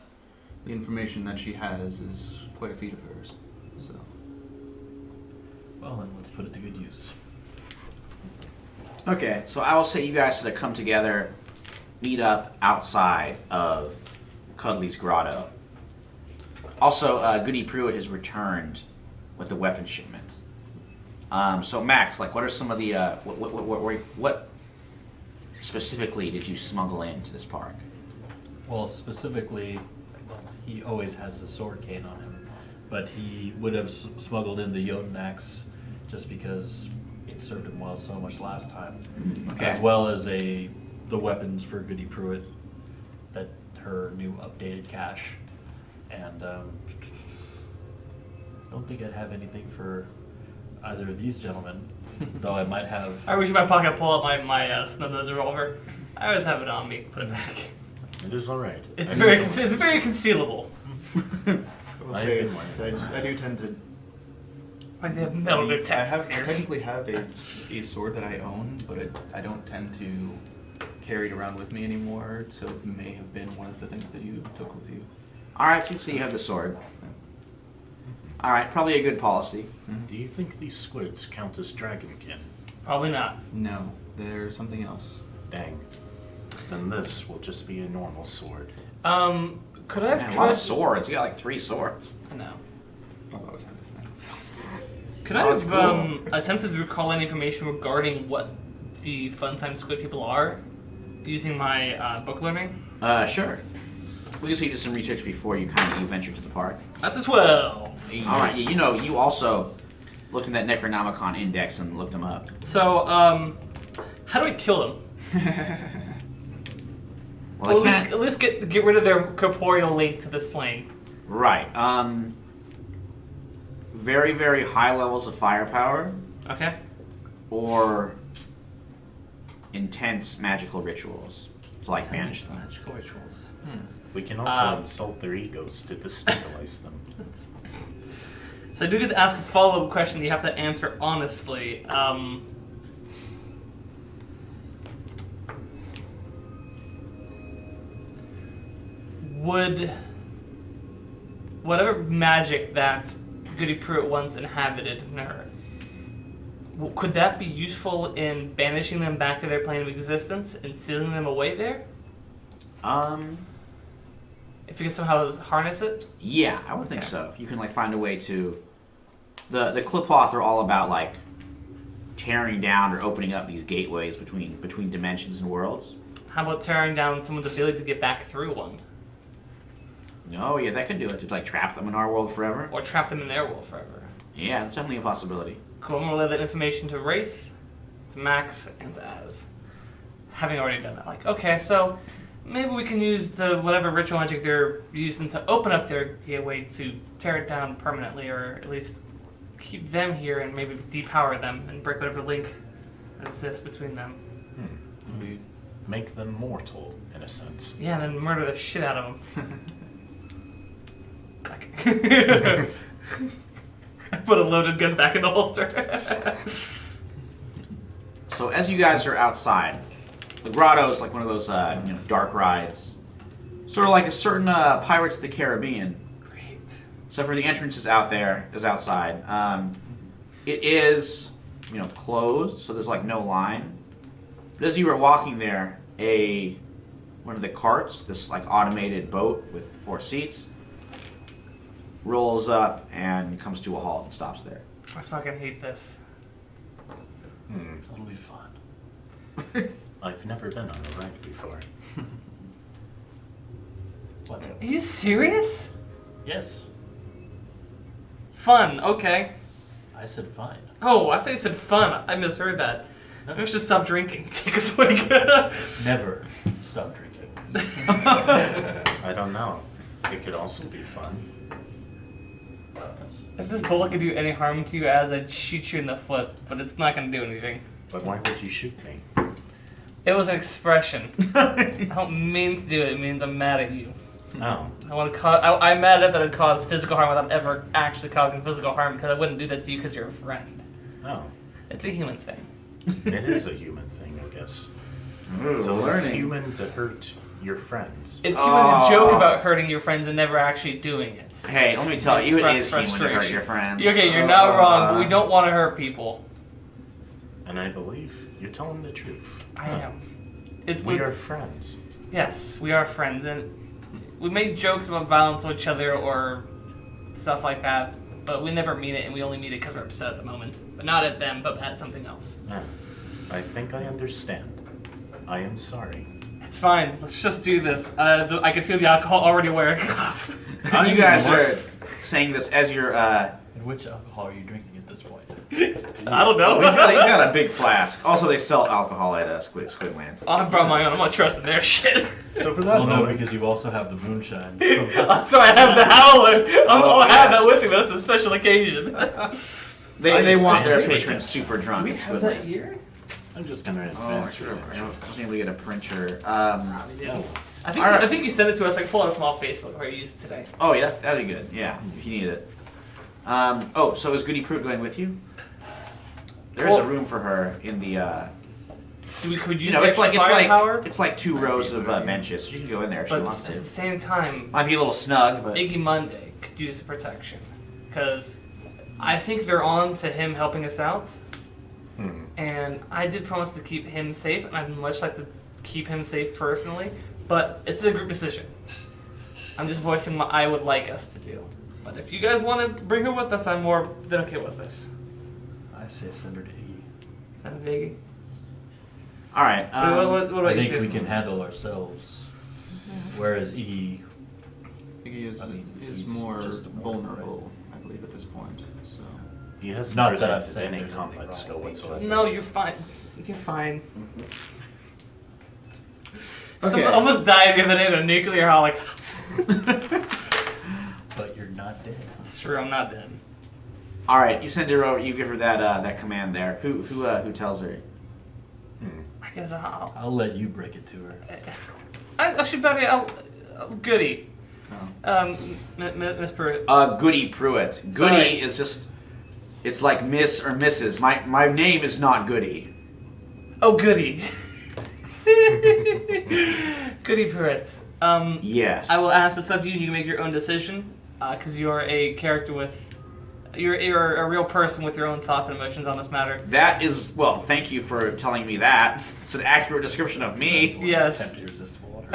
the information that she has is quite a feat of hers. So. Well, then let's put it to good use. Okay, so I will say you guys sort of come together, meet up outside of Cuddly's grotto. Also, Goody Pruitt has returned with the weapon shipment. So Max, like, what are some of the what specifically did you smuggle into this park? Well, specifically, he always has a sword cane on him, but he would have smuggled in the Jotun axe just because it served him well so much last time, Okay. as well as the weapons for Goody Pruitt, that her new updated cache, and I don't think I'd have anything for either of these gentlemen, though I might have. I reach in my pocket, pull out my snub-nosed revolver. I always have it on me. Put it back. It is alright. It's very concealable. I will say, I do tend to. I have metal detectors I here. technically have a sword that I own, but I don't tend to carry it around with me anymore. So it may have been one of the things that you took with you. All right, so you have the sword. All right, probably a good policy. Do you think these squids count as dragonkin? Probably not. No, there's something else. Dang. Then this will just be a normal sword. Could I have Man, a tried? lot of swords. You got like 3 swords. No. I've always had this thing. So. Could Oh, I it's have attempted to recall any information regarding what the Funtime Squid people are, using my book learning? Sure. We can see just some research before you venture to the park. That's a 12. All right, you also looked in that Necronomicon index and looked them up. So, how do I kill them? Well, I can't. at least get rid of their corporeal link to this plane. Right. Very, very high levels of firepower, Okay. or intense magical rituals to like banish them. Magical rituals. We can also insult their egos to destabilize them. So I do get to ask a follow-up question. You have to answer honestly. Would whatever magic that Goody Pruitt once inhabited in her, could that be useful in banishing them back to their plane of existence and sealing them away there? If you can somehow harness it? Yeah, I would think Okay. so. You can like find a way to. The Clipcloth are all about like tearing down or opening up these gateways between dimensions and worlds. How about tearing down someone's ability to get back through one? Oh yeah, that could do it to like trap them in our world forever. Or trap them in their world forever? Yeah, that's definitely a possibility. Cool, I'm gonna relay that information to Wraith, to Max, and to Az. Having already done that, like, okay, so maybe we can use the whatever ritual magic they're using to open up their gateway to tear it down permanently, or at least keep them here and maybe depower them and break whatever link that exists between them. Indeed. Make them mortal, in a sense. Yeah, and then murder the shit out of them. I put a loaded gun back in the holster. So as you guys are outside, the grotto is like one of those dark rides, sort of like a certain Pirates of the Caribbean. Great. Except for the entrance is outside. It is closed, so there's like no line. But as you were walking there, one of the carts, this like automated boat with 4 seats, rolls up and comes to a halt and stops there. I fucking hate this. It'll be fun. I've never been on a ride before. What? Are you serious? Yes, Fun, okay. I said fine. Oh, I thought you said fun. I misheard that. Maybe I should stop drinking. Take a swig. Never stop drinking. I don't know. It could also be fun. Yes. If this bullet could do any harm to you, as I'd shoot you in the foot, but it's not going to do anything. But why would you shoot me? It was an expression. I don't mean to do it. It means I'm mad at you. Oh. I'm mad at that it caused physical harm without ever actually causing physical harm, because I wouldn't do that to you because you're a friend. Oh. It's a human thing. It is a human thing, I guess. Ooh, So it's learning. human to hurt your friends. It's human to joke about hurting your friends and never actually doing it. Hey, let me tell you, it Express is human to hurt frustration. your friends. Okay, you're not wrong, but we don't want to hurt people. And I believe you're telling the truth. I am. It's We are friends. Yes, we are friends, and we make jokes about violence to each other or stuff like that, but we never mean it, and we only mean it because we're upset at the moment. But not at them, but at something else. Ah, I think I understand. I am sorry. It's fine. Let's just do this. I can feel the alcohol already wearing off. You guys are saying this as you're. And which alcohol are you drinking at this point? I don't know. Oh, he's got a big flask. Also, they sell alcohol at Squid Land. I brought my own. I'm not trusting their shit. So for that Well, no, moment, because you also have the moonshine. From So I have the howler. I have that yes. with me, but it's a special occasion. They want their fancy patrons super drunk. at Squid Land. here? I'm just gonna Oh, I advance should for have. it. I wasn't able to get a printer. I think Alright. I think you sent it to us. I can pull it from off Facebook where you used it today. Oh yeah, that'd be good. Yeah, if you need it. So is Goody Pruitt going with you? There's a room for her in the. So we could use It's like firepower, it's like 2 rows of benches. So she can go in there if she but wants at to. the same time, Might be a little snug, but Iggy Monday could use the protection, because I think they're on to him helping us out, and I did promise to keep him safe, and I'd much like to keep him safe personally, but it's a group decision. I'm just voicing what I would like us to do. But if you guys want to bring her with us, I'm more than okay with this. I say send her to E. Send it to Iggy. all right. What about I you think two? we can handle ourselves. Whereas E, Iggy is, I mean, is he's more just a mortal, vulnerable, I believe, at this point. So he has Not not that I'm presented saying any there's combat anything skill wrong. whatsoever. No, you're fine. You're fine. Okay. Almost died the other day in a nuclear holocaust. But you're not dead. It's true, I'm not dead. All right, you send her over. You give her that command there. Who tells her? I guess I'll let you break it to her. I should better. Goody. Oh. Miss Pruitt. Goody Pruitt. Goody Sorry. is just. It's like Miss or Mrs. My name is not Goody. Oh, Goody. Goody Pruitt. Yes. I will ask this of you, and you can make your own decision, because you are a character with. You're a real person with your own thoughts and emotions on this matter. That is well. Thank you for telling me that. It's an accurate description of me. Yes. Temperature resistant water.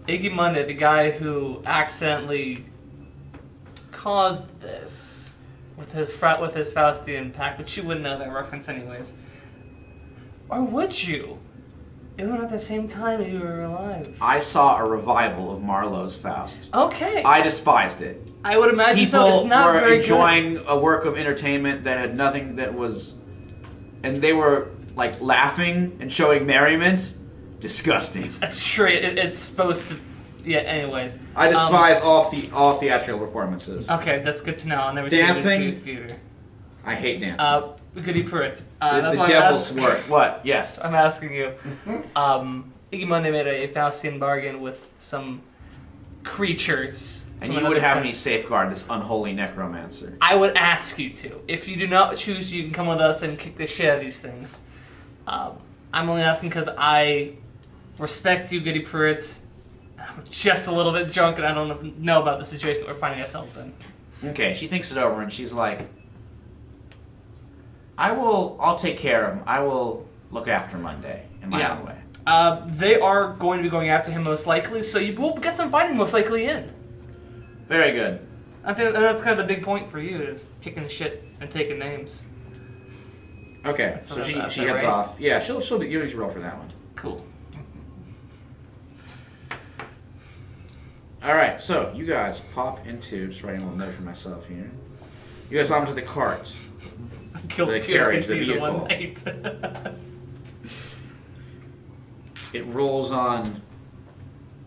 Iggy Monday, the guy who accidentally caused this with his Faustian pact, which you wouldn't know that reference anyways. Or would you? Even at the same time you were alive. I saw a revival of Marlowe's Faust. Okay. I despised it. I would imagine People so. It's not were very enjoying a work of entertainment that had nothing that was, and they were like laughing and showing merriment. Disgusting. good. That's true. It's supposed to. Yeah. Anyways. I despise all theatrical performances. Okay, that's good to know. I'll never Dancing? see this theater. I hate dancing. Goody Pruitt. it is That's the why devil's work. What? Yes. I'm asking you. Iggy Monday made a Faustian bargain with some creatures. And from you would another have planet. me safeguard this unholy necromancer. I would ask you to. If you do not choose, you can come with us and kick the shit out of these things. I'm only asking because I respect you, Goody Pruitt. I'm just a little bit drunk and I don't know about the situation that we're finding ourselves in. Okay, she thinks it over and she's like, I'll take care of him. I will look after Monday in my own way. They are going to be going after him most likely, so you will get some fighting most likely in. Very good. I think that's kind of the big point for you is kicking shit and taking names. Okay, So so she that's heads right? off. Yeah, she'll do. You should roll for that one. Cool. All right, so you guys pop into. Just writing a little note for myself here. You guys pop into the cart. Killed The two carriage, the NPCs in one vehicle. night. It rolls on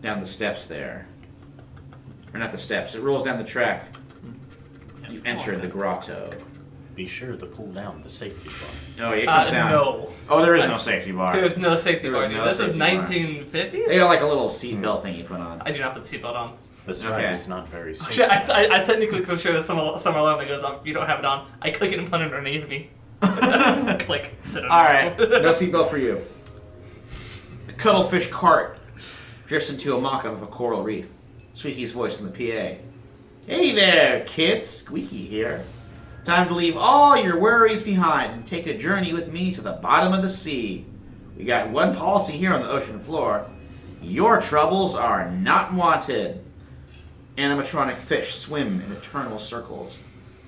down the steps there. Or not the steps. It rolls down the track. You enter the grotto. Be sure to pull down the safety bar. Oh, it comes down. No. Oh, there is no safety bar. There's no safety There bar. is no Dude. This is safety bar. 1950s? They got like a little seatbelt thing you put on. I do not put the seatbelt on. This Okay. ride is not very safe. Actually, I technically could show you some alarm that goes off if you don't have it on. I click it and put it underneath me. Click. Sit on All right, no seatbelt for you. The cuttlefish cart drifts into a mock-up of a coral reef. Squeaky's voice in the PA. Hey there, kids. Squeaky here. Time to leave all your worries behind and take a journey with me to the bottom of the sea. We got one policy here on the ocean floor. Your troubles are not wanted. Animatronic fish swim in eternal circles.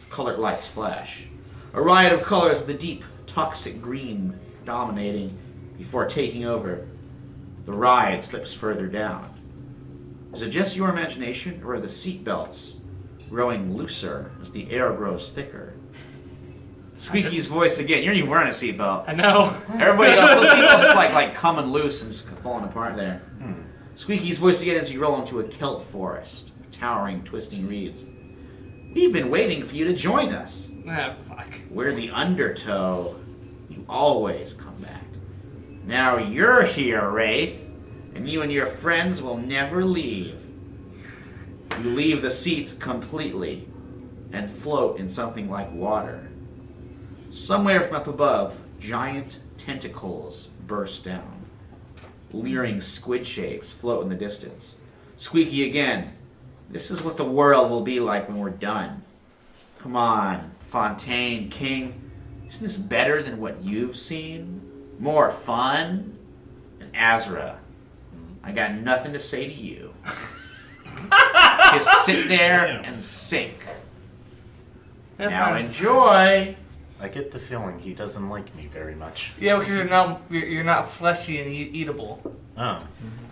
Colored lights flash. A riot of colors with the deep, toxic green dominating before taking over. The ride slips further down. Is it just your imagination, or are the seatbelts growing looser as the air grows thicker? Squeaky's voice again. You're not even wearing a seatbelt. I know. Everybody else, those seatbelts just like coming loose and just falling apart there. Squeaky's voice again as you roll into a kelp forest of towering, twisting reeds. We've been waiting for you to join us. Ah, fuck. We're the undertow. You always come back. Now you're here, Wraith, and you and your friends will never leave. You leave the seats completely and float in something like water. Somewhere from up above, giant tentacles burst down. Leering squid shapes float in the distance. Squeaky again. This is what the world will be like when we're done. Come on, Fontaine, King. Isn't this better than what you've seen? More fun? And Azra, I got nothing to say to you. Just sit there and sink. Yeah, Now fine. enjoy. I get the feeling he doesn't like me very much. Yeah, because you're not fleshy and eatable. Oh.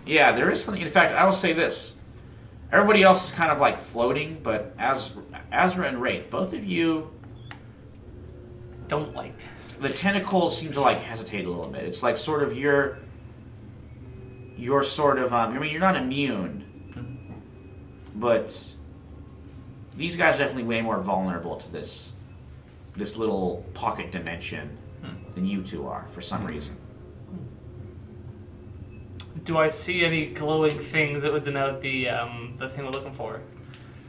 Yeah, there is something. In fact, I will say this. Everybody else is kind of like floating, but Azra and Wraith, both of you, Don't like this. the tentacles seem to like hesitate a little bit. It's like sort of you're sort of I mean you're not immune, but these guys are definitely way more vulnerable to this little pocket dimension than you two are for some reason. Do I see any glowing things that would denote the thing we're looking for?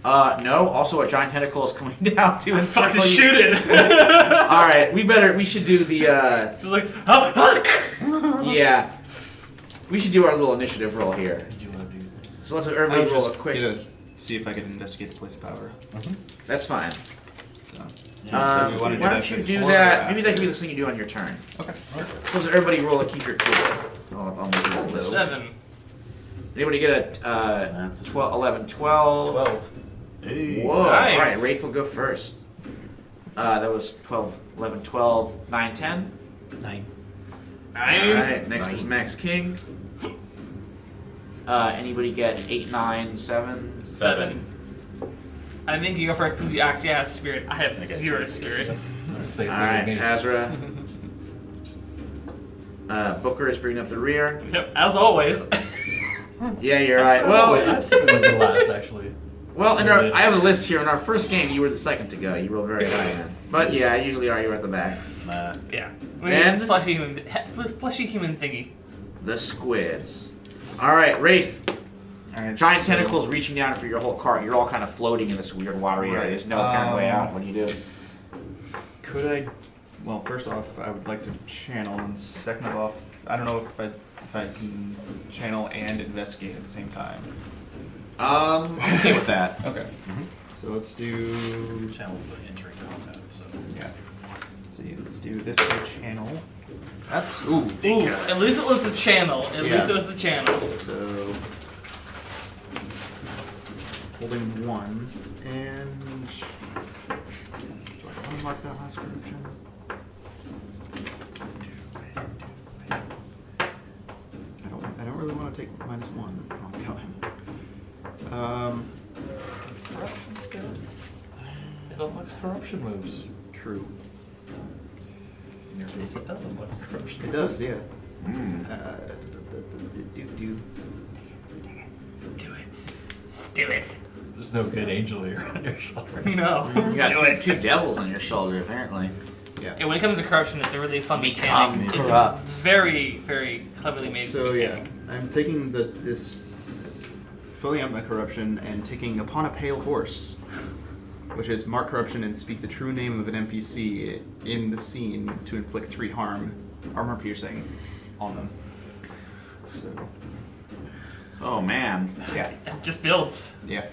No. Also, a giant tentacle is coming down to encircle you. Shoot it! All right, we should do the. Just like, huh? Yeah. We should do our little initiative roll here. Did you want to do? So let's have everybody roll a quick. See if I can investigate the place of power. That's fine. So. Why we wanna do don't that you before do or that? after? Maybe that can be the thing you do on your turn. Okay. So let's everybody roll a keep your cool. I'll make it a little. 7. Anybody get a That's a 12, 11, 12? 12. Hey. Whoa. Nice. All right, Rafe will go first. That was 12, 11, 12, 9, 10. 9. All right, next is 9. Max King. Anybody get 8, 9, 7? 7. I think you go first because you actually have spirit. I have I get 0 2. spirit. All right, Azra. Booker is bringing up the rear. Yep, as always. Yeah, you're right. Well, I typically go last, actually. well, I have a list here. In our first game, you were the second to go. You rolled very high then. But yeah, usually are you at the back. Nah. Yeah. I mean, And- fleshy human thingy. The squids. All right, Wraith. All right. Giant so- tentacles reaching down for your whole cart. You're all kind of floating in this weird watery area. Right. There's no apparent way out. What do you do? Could I? Well, first off, I would like to channel, and second of all, I don't know if I can channel and investigate at the same time. I'm okay with that. Okay. So let's do. Channel's the entering combat, so. Yeah. Let's see. Let's do this for channel. That's ooh. Ooh, at least it was the channel. At Yeah. least it was the channel. So holding 1 and do I unlock that last corruption? I don't really want to take -1. Oh god. Corruption's good. It unlocks corruption moves. True. In your case, it does unlock corruption. It does, yeah. Mm. Do. Do it. Do it. There's no good angel here on your shoulder. No. You got Do it. two devils on your shoulder, apparently. Yeah. And when it comes to corruption, it's a really fun Become mechanic. corrupt. It's a very, very cleverly made So yeah, mechanic. I'm taking this, filling out my corruption and taking upon a pale horse, which is mark corruption and speak the true name of an NPC in the scene to inflict 3 armor piercing on them. So Oh man. yeah, It just builds. yeah.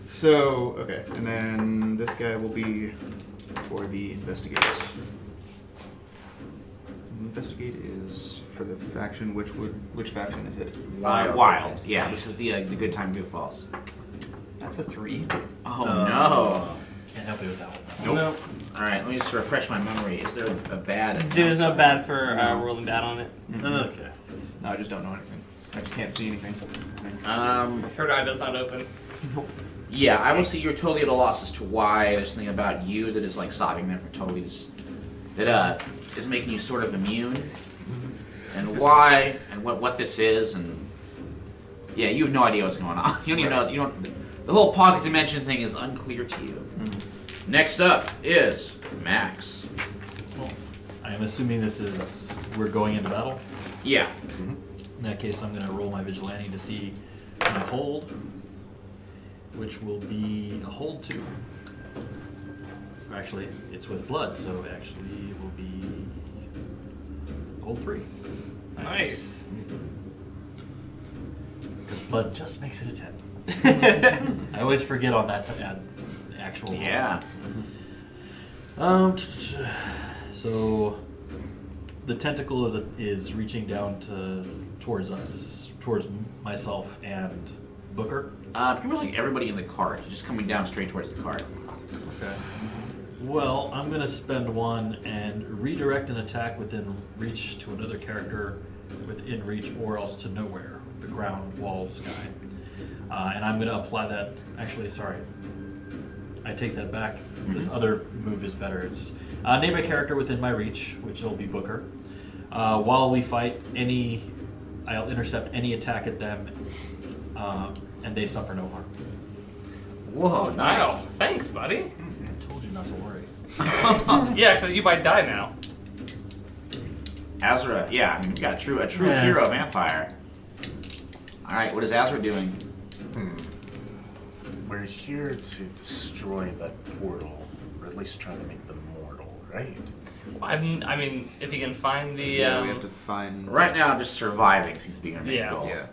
So okay, and then this guy will be for the investigate. Investigate is for the faction. Which faction is it? Wild. Yeah, this is the good time goofballs. That's a 3. Oh no. Can't help you with that one. Nope. No, All right, let me just refresh my memory. Is there a bad? there's no bad for rolling bad on it. Okay. No, I just don't know anything. I just can't see anything. Third eye does not open. Yeah, I would say you're totally at a loss as to why there's something about you that is like stopping them from totally just, that is making you sort of immune, and why and what this is, and yeah, you have no idea what's going on. You don't even know. You don't. The whole pocket dimension thing is unclear to you. Next up is Max. Well, I'm assuming this is we're going into battle. Yeah. In that case, I'm going to roll my vigilante to see my hold, which will be a hold 2. Actually, it's with blood, so actually it will be hold 3. Nice. Because blood just makes it a 10. I always forget on that to add actual roll. Yeah. So the tentacle is reaching down towards us, towards myself and Booker. Pretty much like everybody in the cart. He's just coming down straight towards the cart. Okay. Well, I'm going to spend 1 and redirect an attack within reach to another character within reach or else to nowhere, the ground, wall, sky. And I'm going to apply that, actually, sorry. I take that back. This other move is better. It's name a character within my reach, which will be Booker. While we fight, I'll intercept any attack at them, and they suffer no harm. Whoa, nice. Wow. Thanks, buddy. I told you not to worry. Yeah, so you might die now. Azra, yeah, I mean, you got a true Yeah. hero vampire. All right, what is Azra doing? We're here to destroy that portal, or at least try to make them mortal, right? I mean, if you can find the. Yeah, we have to find. Right now, just surviving seems to be our main Yeah. goal. Yeah.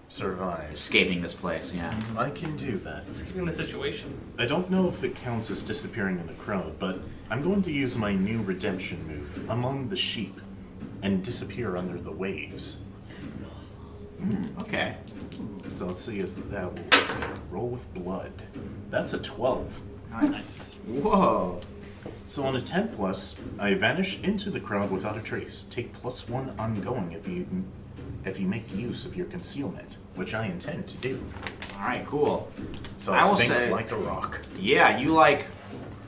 Survive. Escaping this place, yeah. I can do that. Skipping the situation. I don't know if it counts as disappearing in the crowd, but I'm going to use my new redemption move, Among the Sheep, and disappear under the waves. Okay. So let's see if that will roll with blood. That's a 12. Nice. Whoa. So on a 10 plus, I vanish into the crowd without a trace. Take +1 ongoing if you make use of your concealment, which I intend to do. All right, cool. So I I'll will sink say- like a rock. Yeah, you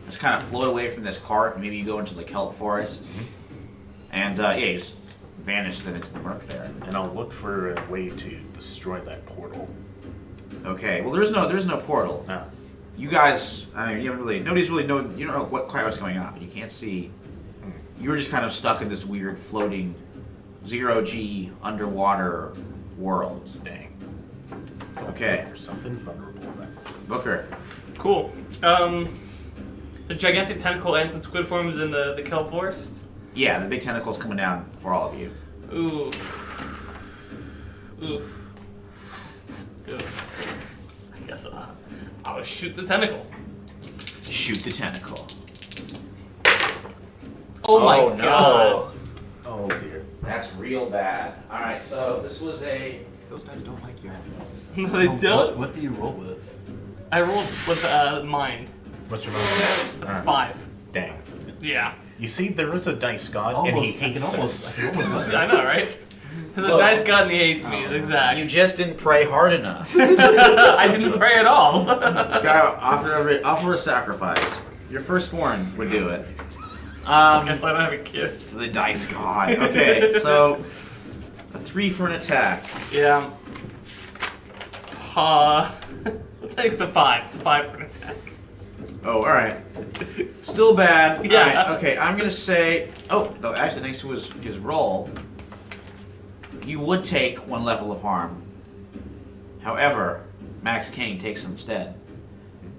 just kind of float away from this cart, and maybe you go into the kelp forest, and you just vanish then into the murk there. And I'll look for a way to destroy that portal. Okay. Well, there's no portal. Ah, You guys, I mean, you don't really, you don't know quite what's going on, but you can't see. You were just kind of stuck in this weird floating, zero-G underwater world. dang. So I'll Okay. look for something vulnerable then. Booker. Cool. The gigantic tentacle ants and squid forms in the kelp forest. Yeah, the big tentacle's coming down for all of you. Ooh. Oof. Oof. I guess I'll shoot the tentacle. Shoot the tentacle. Oh my no. god. Oh dear. That's real bad. All right, so this was a. Those guys don't like you. No, they don't. What do you roll with? I rolled with mind. What's your roll? That's 5. Dang. Yeah. You see, there is a dice god, and he hates us. I can almost I know, right? There's a dice god and he hates me, is exact. You just didn't pray hard enough. I didn't pray at all. Gotta offer a sacrifice. Your firstborn would do it. I don't have a kid. To the dice god. Okay, so a 3 for an attack. Yeah. It takes a 5. It's a 5 for an attack. Oh, all right. Still bad. Yeah. All right, okay, I'm gonna say. Oh, no, actually, thanks to his roll, you would take 1 level of harm. However, Max King takes instead.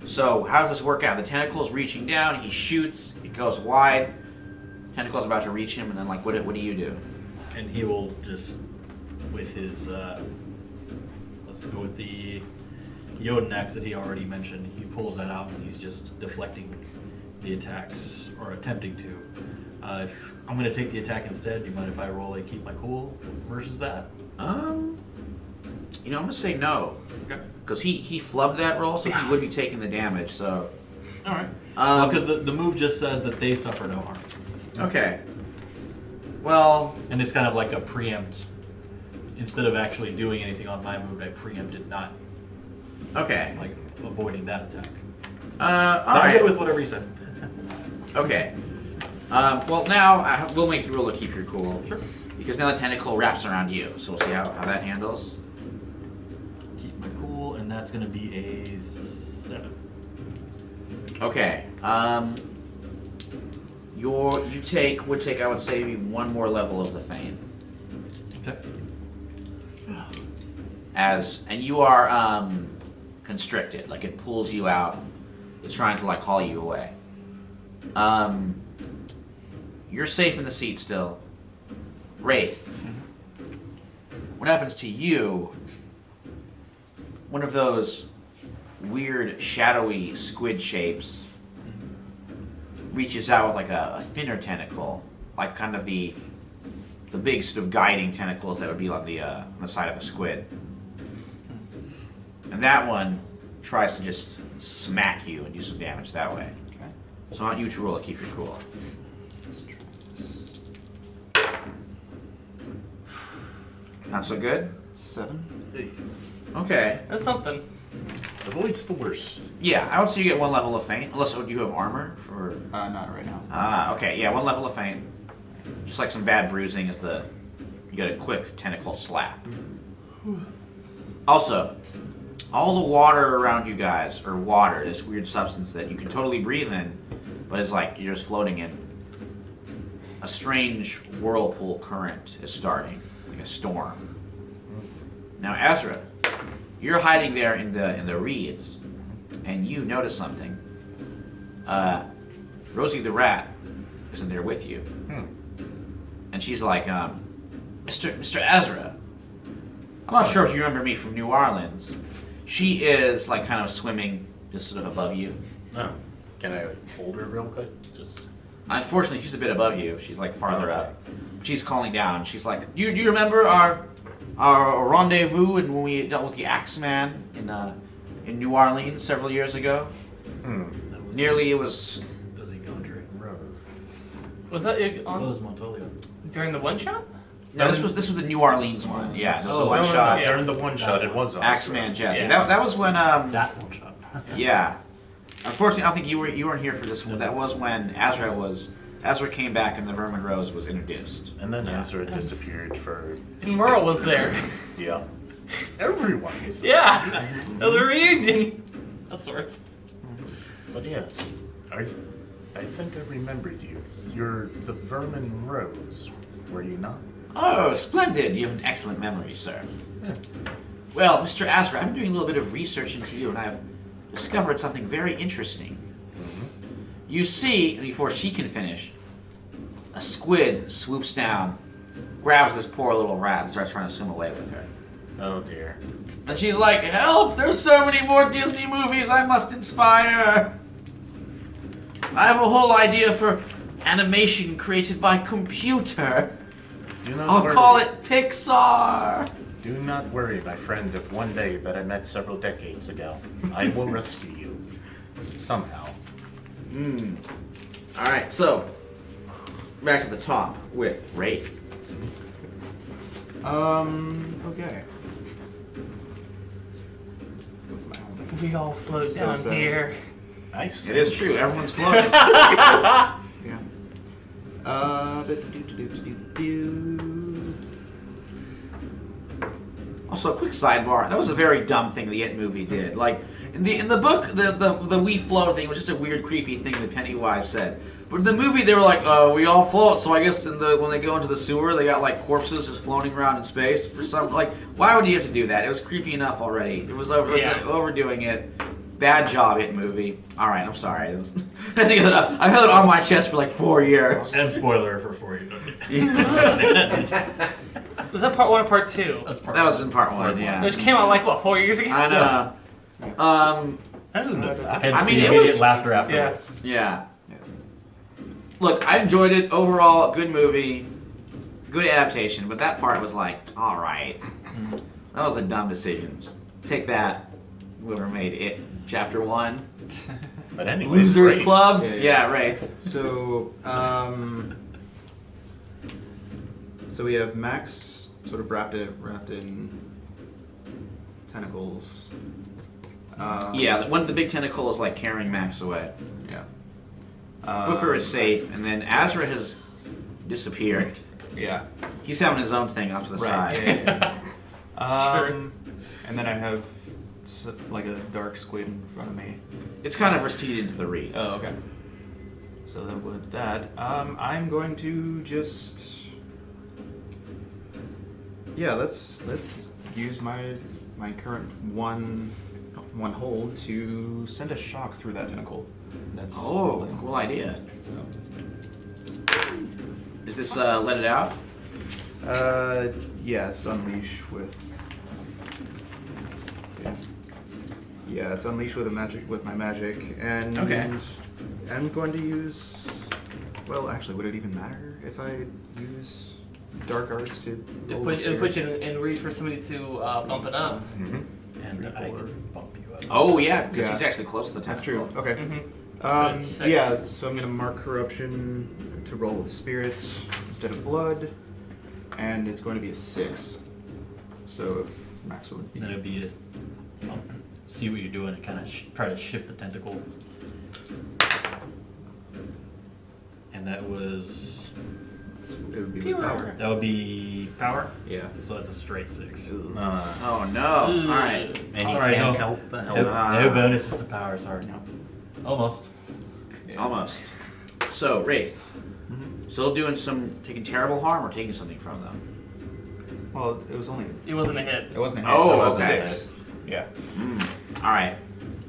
So how does this work out? The tentacle's reaching down. He shoots. It goes wide. Tentacle's about to reach him, and then what do you do? And he will just, with his, let's go with the Yoden axe that he already mentioned. He pulls that out and he's just deflecting the attacks, or attempting to. If I'm going to take the attack instead, do you mind if I roll a keep my cool versus that? I'm gonna say no, Okay. because he flubbed that roll, so he would be taking the damage. So, All right. um, Because the move just says that they suffer no harm. okay. Well, And it's kind of like a preempt. Instead of actually doing anything on my move, I preempted not okay. like avoiding that attack. All But I'm good right. with whatever you said. Okay. Well, now we'll make you roll to keep your cool. Sure. Because now the tentacle wraps around you, so we'll see how that handles. Keep my cool, and that's going to be a 7. Okay. Would take I would say maybe 1 more level of the fame. Okay. And you are constricted, like it pulls you out. It's trying to haul you away. You're safe in the seat still. Wraith. What happens to you? One of those weird, shadowy squid shapes reaches out with a thinner tentacle, like kind of the big sort of guiding tentacles that would be on the side of a squid. And that one tries to just smack you and do some damage that way. Okay. So I want you to roll to keep your cool. Not so good? 7. Okay. That's something. Avoids the worst. Yeah, I would say you get 1 level of feint. Unless do you have armor for? Not right now. Ah, okay. Yeah, 1 level of feint. Just like some bad bruising is you get a quick tentacle slap. Also, all the water around you guys are water, this weird substance that you can totally breathe in, but it's like you're just floating in. A strange whirlpool current is starting, like a storm. Now, Ezra, you're hiding there in the reeds, and you notice something. Rosie the rat isn't there with you, and she's like, Mr. Ezra, I'm not sure if you remember me from New Orleans. She is like kind of swimming just sort of above you. Oh. Can I hold her real quick? Just. Unfortunately, she's a bit above you. She's like farther Okay. up. She's calling down. She's like, do you remember our rendezvous and when we dealt with the Axeman in New Orleans several years ago? Nearly, it was. Dozy Country. Was that on Rose Montoya. during the one shot? No, this was the New Orleans one. Yeah, this was the one No, shot. during the one shot, it was on. Axeman Jesse. Yeah. That was when That one shot. yeah. Unfortunately, I don't think you weren't here for this one. That was when Ezra came back and the Vermin Rose was introduced. And then Ezra disappeared for. And Merle was there. Yeah. Everyone is there. Yeah, the reunion of sorts. But yes, I think I remembered you. You're the Vermin Rose, were you not? Oh, splendid! You have an excellent memory, sir. Yeah. Well, Mr. Ezra, I'm doing a little bit of research into you, and I've discovered something very interesting. You see, and before she can finish, a squid swoops down, grabs this poor little rat, and starts trying to swim away with her. Oh dear. And she's like, help! There's so many more Disney movies I must inspire! I have a whole idea for animation created by computer. Do not I'll worry. call it Pixar! Do not worry, my friend, of one day that I met several decades ago. I will rescue you. Somehow. Alright, so, back to the top with Wraith. Okay. With my helmet. We all float So down sad. here. Nice. It is true, everyone's floating. Yeah. Also, a quick sidebar. That was a very dumb thing the It movie did. Like in the book, the we float thing was just a weird, creepy thing that Pennywise said. But in the movie, they were like, we all float. So I guess when they go into the sewer, they got like corpses just floating around in space for some. Like, why would you have to do that? It was creepy enough already. It was overdoing it. Bad job, It movie. All right, I'm sorry. It was, I held it on my chest for like 4 years. And spoiler for 4 years. Was that part 1 or part 2? That was in part 1. Yeah. Which came out like, what, 4 years ago? I know. Hasn't been bad. Hence I mean, the it immediate was- laughter afterwards. Yeah. Look, I enjoyed it overall. Good movie, good adaptation, but that part was like, all right, that was a dumb decision. Just take that. Whoever made It, Chapter 1, But anyway, Losers great. Club. Yeah, Yeah, yeah. right. So, so we have Max sort of wrapped in tentacles. Yeah, one of the big tentacle is like carrying Max away. Yeah. Booker is safe, and then Azra has disappeared. Yeah. He's having his own thing off to the Right. side. Yeah, Sure. And then I have like a dark squid in front of me. It's kind of receded into the reeds. Oh, okay. So then with that, I'm going to just let's use my current one hold to send a shock through that tentacle. That's Oh, cool idea. So, Is this let it out? yeah, it's unleash with. Yeah, it's unleash with my magic, and Okay. I'm going to use. Well, actually, would it even matter if I use dark arts to? roll It with put you in reach for somebody to bump it up. And I can bump you up. Oh yeah, because Yeah. he's actually close to the That's tentacle. true. Okay. But it's six. Yeah, so I'm gonna mark corruption to roll with spirit instead of blood, and it's going to be a 6. So if Max would be. Then it'd be see what you're doing and kind of try to shift the tentacle. And that was... It would be with power. That would be power? Yeah. So that's a straight 6. Oh no! All right. And you Sorry, can't no. help the No, help. no bonuses to power, sorry. No. Almost. Almost. So Wraith, still taking terrible harm or taking something from them? Well, it was only. It wasn't a hit. It wasn't a hit. Oh, it was okay. 6. Yeah. All right.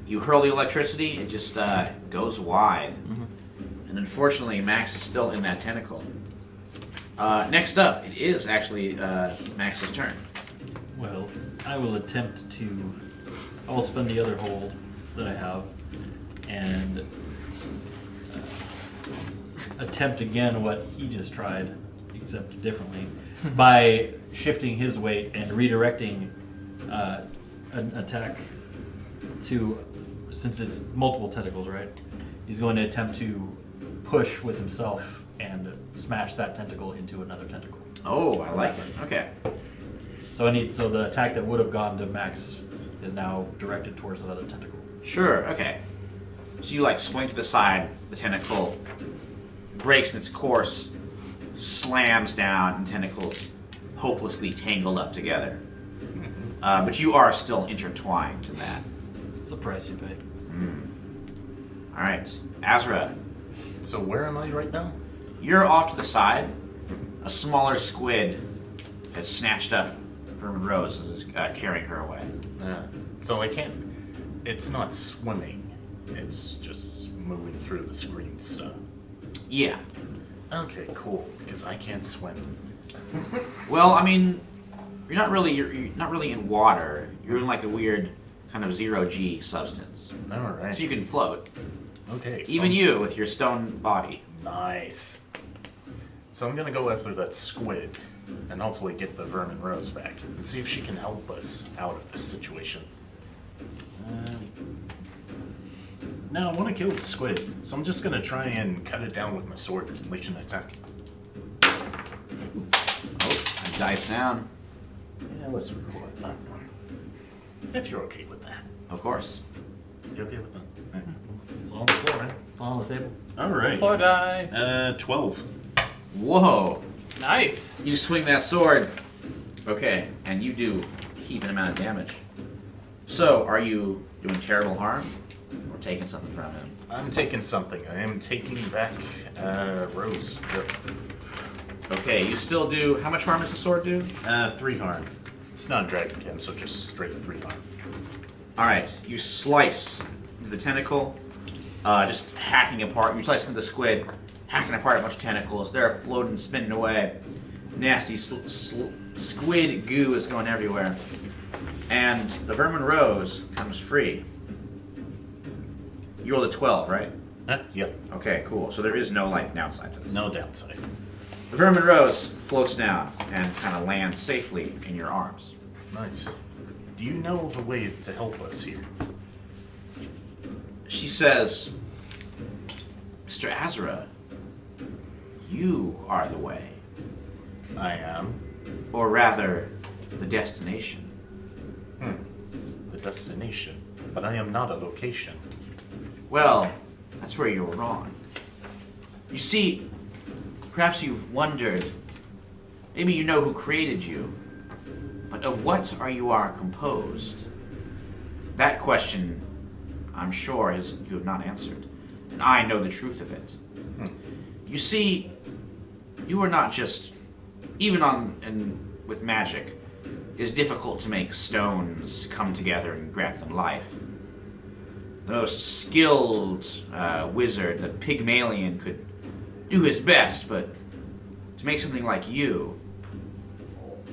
You hurl the electricity, it just goes wide, and unfortunately, Max is still in that tentacle. Next up, it is actually Max's turn. Well, I will attempt to... I will spend the other hold that I have and attempt again what he just tried, except differently, by shifting his weight and redirecting an attack to... Since it's multiple tentacles, right? He's going to attempt to push with himself and smash that tentacle into another tentacle. Oh, I like it. Okay. So the attack that would have gone to Max is now directed towards that other tentacle. Sure. Okay. So you swing to the side. The tentacle breaks in its course, slams down, and tentacles hopelessly tangled up together. But you are still intertwined to that. It's the price you pay. All right, Azra. So where am I right now? You're off to the side. A smaller squid has snatched up Herman Rose and is carrying her away. So I can't... It's not swimming. It's just moving through the screen stuff. Yeah. Okay, cool. Because I can't swim. Well, I mean, you're not really in water. You're in a weird kind of 0G substance. Alright. So you can float. Okay. So Even you with your stone body. Nice. So I'm gonna go after that squid and hopefully get the Vermin Rose back and see if she can help us out of this situation. Now I want to kill the squid, so I'm just gonna try and cut it down with my sword and leech an attack. Oh, and dice down. Yeah, let's record that one. If you're okay with that. Of course. You okay with that? It's on the floor, right? It's on the table. Alright. Floor die. 12. Whoa. Nice. You swing that sword. Okay, and you do a heaping amount of damage. So, are you doing terrible harm or taking something from him? I'm taking something. I am taking back Rose. Yep. Okay, you still do. How much harm does the sword do? 3 harm. It's not a dragonkin, so just straight 3 harm. Alright, you slice the tentacle, just hacking apart. You slice into the squid, hacking apart a bunch of tentacles. They're floating, spinning away. Nasty squid goo is going everywhere. And the Vermin Rose comes free. You rolled a 12, right? Yep. Okay, cool. So there is no downside to this. No downside. The Vermin Rose floats down and kind of lands safely in your arms. Nice. Do you know of a way to help us here? She says, Mr. Azra, you are the way. I am. Or rather, the destination. The destination. But I am not a location. Well, that's where you're wrong. You see, perhaps you've wondered, maybe you know who created you, but of what you are composed? That question, I'm sure, you have not answered, and I know the truth of it. You see, you are not just, even with magic, it's difficult to make stones come together and grant them life. The most skilled wizard, the Pygmalion, could do his best, but to make something like you,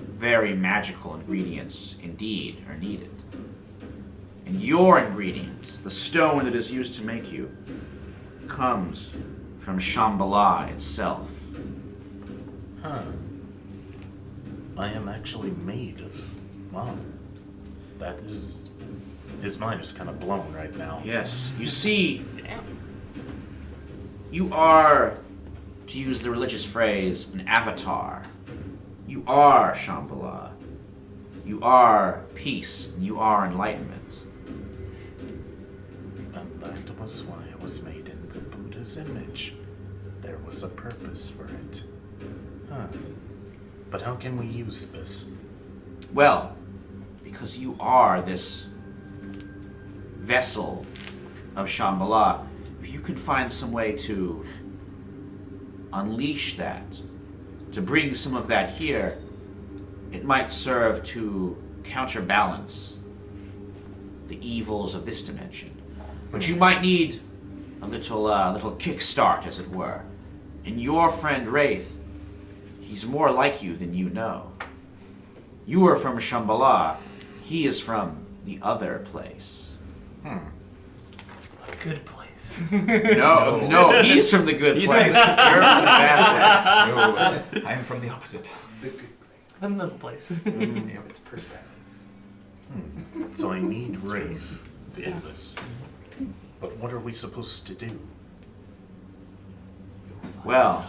very magical ingredients indeed are needed. And your ingredients, the stone that is used to make you, comes from Shambhala itself. Huh. I am actually made of... Wow. That is... His mind is kind of blown right now. Yes, you see, Damn. you are, to use the religious phrase, an avatar. You are Shambhala. You are peace, and you are enlightenment. was why it was made in the Buddha's image. There was a purpose for it. Huh. But how can we use this? Well, because you are this vessel of Shambhala, if you can find some way to unleash that, to bring some of that here, it might serve to counterbalance the evils of this dimension. But you might need a little kickstart, as it were. And your friend Wraith, he's more like you than you know. You are from Shambhala. He is from the other place. Good place. No, he's from the good place. You're from the bad place. No, I am from the opposite. Another place. It's perspective. So I need Wraith for Yeah. this. But what are we supposed to do? Well,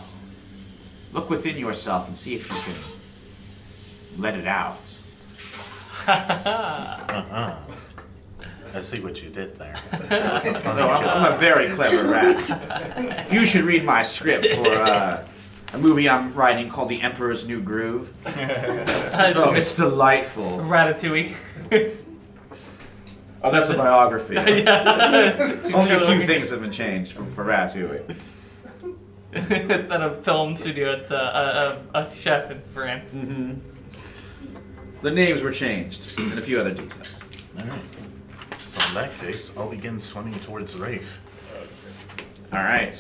look within yourself and see if you can let it out. I see what you did there. That's a funny No, joke. I'm a very clever rat. You should read my script for a movie I'm writing called The Emperor's New Groove. Oh, it's delightful. Ratatouille. Oh, that's a biography. Yeah. Only a few things have been changed for Ratatouille. It's not a film studio, it's a chef in France. Mm-hmm. The names were changed and a few other details. Alright. So in that case, I'll begin swimming towards Wraith. All right.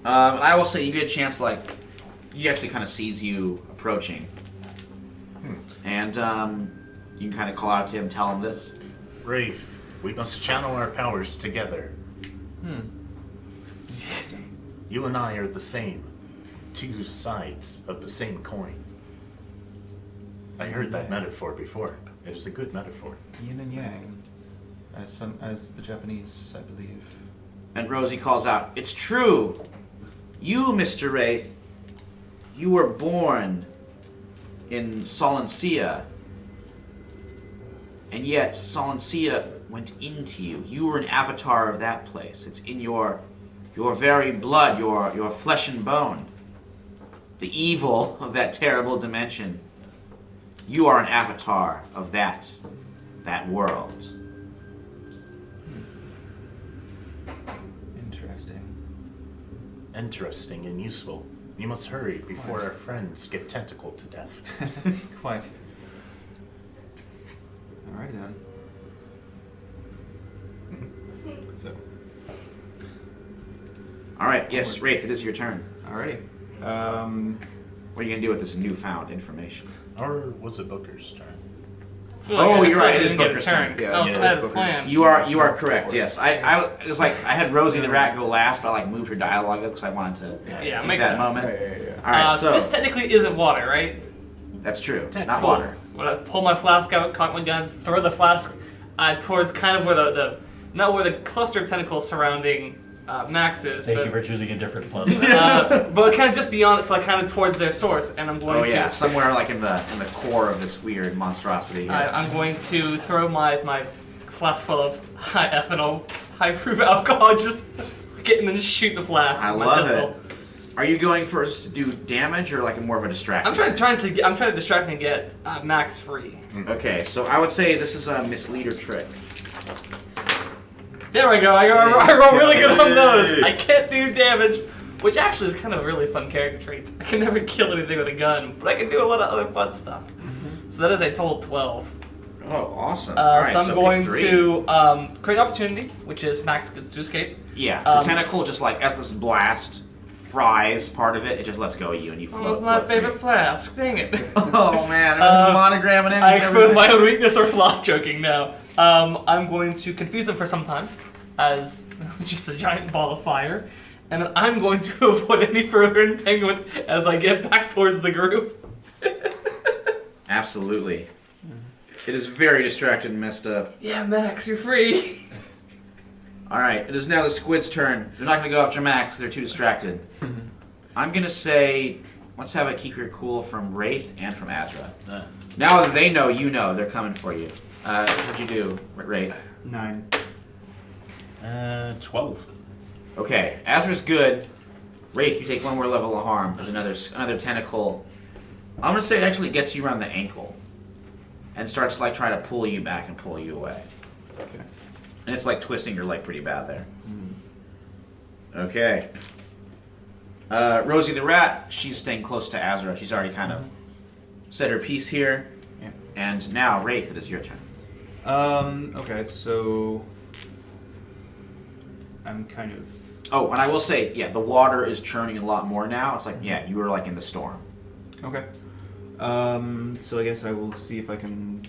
I will say you get a chance, like, he actually kind of sees you approaching. And you can kind of call out to him, tell him this. Wraith, we must channel our powers together. You and I are the same. Two sides of the same coin. I heard that metaphor before. It is a good metaphor. Yin and yang, as the Japanese, I believe. And Rosie calls out, "It's true. You, Mr. Wraith, you were born in Solencia. And yet Solencia went into you. You were an avatar of that place. It's in your very blood, your flesh and bone. The evil of that terrible dimension. You are an avatar of that world." Interesting and useful. You must hurry before our friends get tentacled to death. Quite. Alrighty then. So, All right, yes, Wraith, it is your turn. alrighty. What are you going to do with this newfound information? Or was it Booker's turn? I feel like Oh, I you're feel right, like it I is didn't get a Booker's turn, turn. 'cause Yeah, I also yeah, had it's a Booker's. plan. You are correct. Yes, I it was like I had Rosie the rat go last, but I like moved her dialogue up because I wanted to Yeah, keep makes that sense. moment. Yeah. All right, so This technically isn't water, right? that's true. Not water. When I pull my flask out, cock my gun, throw the flask towards kind of where the not where the cluster of tentacles surrounding Max is, Thank you but for choosing a different plus. but kind of just beyond it, so like kind of towards their source, and I'm going Oh yeah, to somewhere like in the core of this weird monstrosity. Here. I'm going to throw my flask full of high ethanol, high proof alcohol, just get and then shoot the flask I with my love pistol. it. Are you going for us to do damage or like more of a distraction? I'm trying to distract and get Max free. Okay, so I would say this is a misleader trick. There we go. I roll really good on those. I can't do damage, which actually is kind of a really fun character trait. I can never kill anything with a gun, but I can do a lot of other fun stuff. So that is a total 12. Oh, awesome! All right, So I'm pick going 3. to create an opportunity, which is Max gets to escape. Yeah, the um, tentacle just like as this blast fries part of it, it just lets go of you and you float. Oh, that's my float free. favorite flask. Dang it. Oh man, I'm monogramming it. I expose my own weakness or flop joking now. I'm going to confuse them for some time as just a giant ball of fire, and then I'm going to avoid any further entanglement as I get back towards the group. Absolutely. It is very distracted and messed up. Yeah, Max, you're free. Alright, it is now the squid's turn. They're not going to go after Max because they're too distracted. I'm going to say, let's have a keep your cool from Wraith and from Azra. Now that they know, you know, they're coming for you. What'd you do, Wraith? 9. 12. Okay, Azra's good. Wraith, you take one more level of harm. There's another tentacle. I'm gonna say it actually gets you around the ankle, and starts like trying to pull you back and pull you away. Okay. And it's like twisting your leg pretty bad there. Okay. Rosie the rat, she's staying close to Azra. She's already kind of said her piece here. Yeah. And now, Wraith, it is your turn. Okay, so I'm kind of Oh, and I will say, yeah, the water is churning a lot more now. It's like, yeah, you were like in the storm. okay. So I guess I will see if I can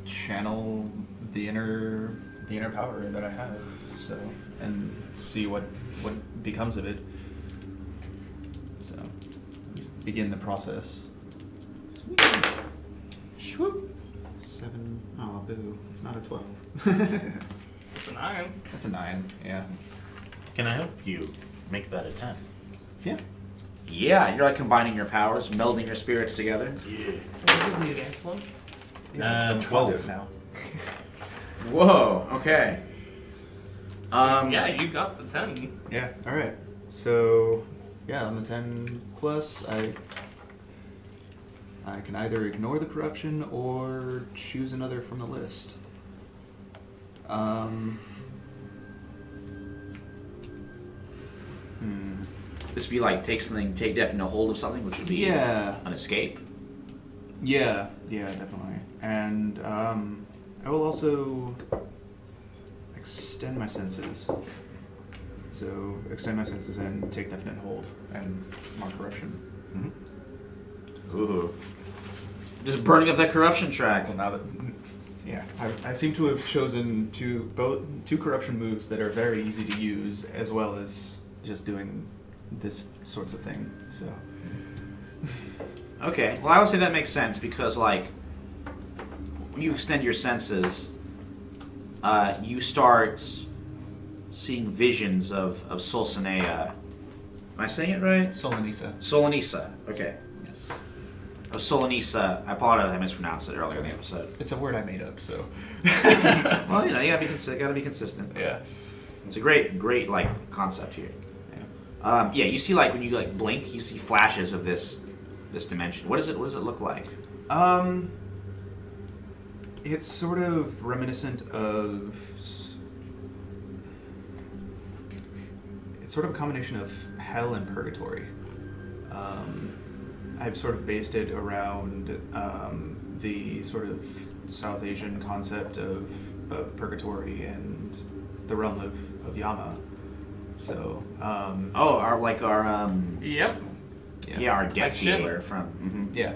channel the inner power that I have. So and see what becomes of it. So begin the process. Swoop. 7. Oh, boo! It's not a 12. It's a 9. That's a 9. Yeah. Can I help you make that a 10? Yeah. Yeah, you're like combining your powers, melding your spirits together. Yeah. Give me against one. So 12 now. Whoa, okay. Yeah, you got the 10. Yeah. All right. So yeah, on the 10 plus, I can either ignore the corruption or choose another from the list. This would be like take definite hold of something, which would be Yeah. an escape. Yeah, definitely. And I will also extend my senses. So extend my senses and take definite hold and mark corruption. Ooh. Just burning up that corruption track. Well, now that I seem to have chosen two corruption moves that are very easy to use, as well as just doing this sorts of thing. So Okay, well I would say that makes sense because like when you extend your senses, you start seeing visions of Solsanea. Am I saying it right? Solanisa. Solanisa. Okay. Yes. Of Solanisa. I apologize, I mispronounced it earlier in the episode. It's a word I made up, so Well, you know, you gotta be consistent. yeah. It's a great like concept here. Yeah, you see like when you like blink, you see flashes of this dimension. What does it look like? It's sort of reminiscent of. It's sort of a combination of hell and purgatory. I've sort of based it around the sort of South Asian concept of purgatory and the realm of Yama. So. Our Yep. our death Like Shin. dealer from. Yeah.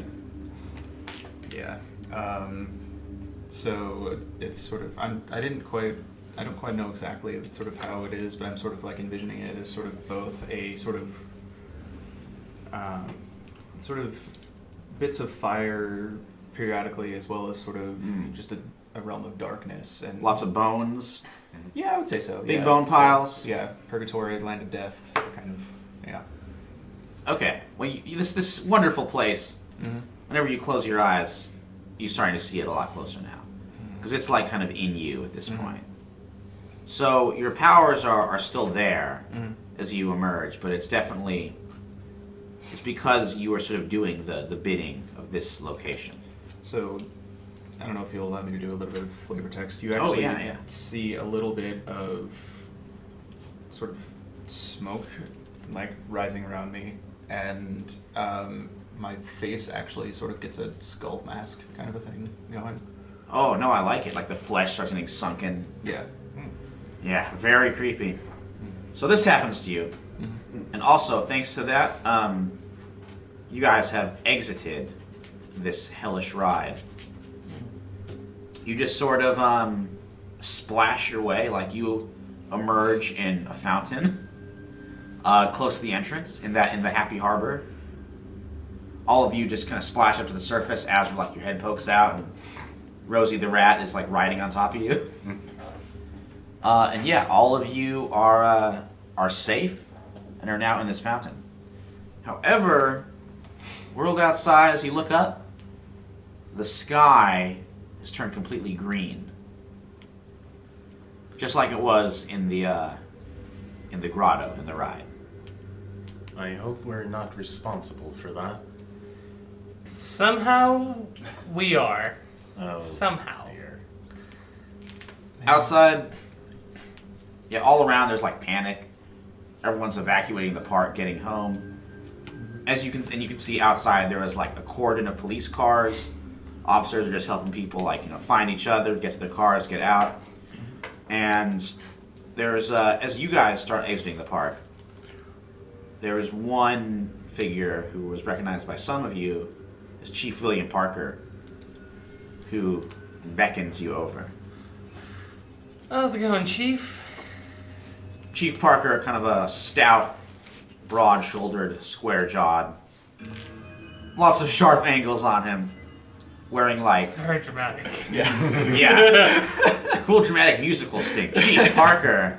Yeah. So it's sort of I don't quite know exactly sort of how it is, but I'm sort of like envisioning it as sort of both a sort of bits of fire periodically, as well as sort of just a realm of darkness and Lots of bones. Yeah, I would say so. Big yeah. bone So, piles. yeah, purgatory, land of death, kind of. Yeah. Okay, well, this wonderful place. Whenever you close your eyes, you're starting to see it a lot closer now, because it's like kind of in you at this point. So your powers are still there as you emerge, but it's because you are sort of doing the bidding of this location. So, I don't know if you'll allow me to do a little bit of flavor text. You actually see a little bit of sort of smoke, like, rising around me, and my face actually sort of gets a skull mask kind of a thing going. Oh no, I like it. Like the flesh starts getting sunken. Yeah. Yeah, very creepy. So this happens to you, and also thanks to that, you guys have exited this hellish ride. You just sort of splash your way, like you emerge in a fountain close to the entrance in the Happy Harbor. All of you just kind of splash up to the surface as like your head pokes out, and Rosie the rat is like riding on top of you. And yeah, all of you are safe and are now in this fountain. However, world outside, as you look up, the sky has turned completely green. just like it was in the grotto in the ride. I hope we're not responsible for that. Somehow, we are. Oh, Somehow. dear. Outside, yeah, all around there's like panic. Everyone's evacuating the park, getting home. You can see outside there is like a cordon of police cars. Officers are just helping people find each other, get to their cars, get out. And there's as you guys start exiting the park, there is one figure who was recognized by some of you as Chief William Parker, who beckons you over. How's it going, Chief? Chief Parker, kind of a stout, broad-shouldered, square-jawed, lots of sharp angles on him, wearing Very dramatic. yeah, cool dramatic musical stick. Chief Parker.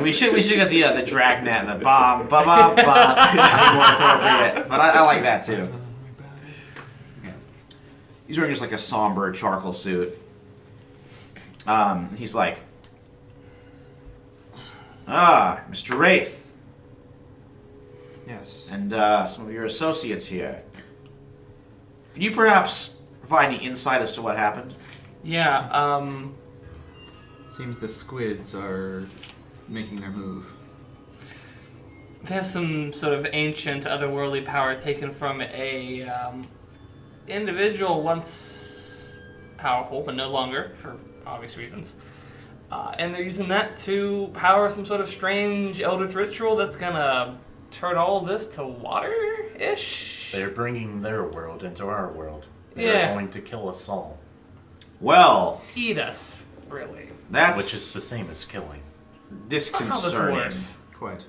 We should get the dragnet and the bomb, more appropriate. But I like that too. Yeah. He's wearing just like a somber charcoal suit. He's like, Mr. Wraith, Yes. and some of your associates here. Can you perhaps provide any insight as to what happened? Yeah, Seems the squids are making their move. there's some sort of ancient otherworldly power taken from a individual once powerful, but no longer, for obvious reasons. And they're using that to power some sort of strange eldritch ritual that's gonna turn all of this to water-ish? They're bringing their world into our world. They're Yeah. going to kill us all, Well, Eat us, really. that's which is the same as killing. Somehow that's disconcerting. worse. Quite.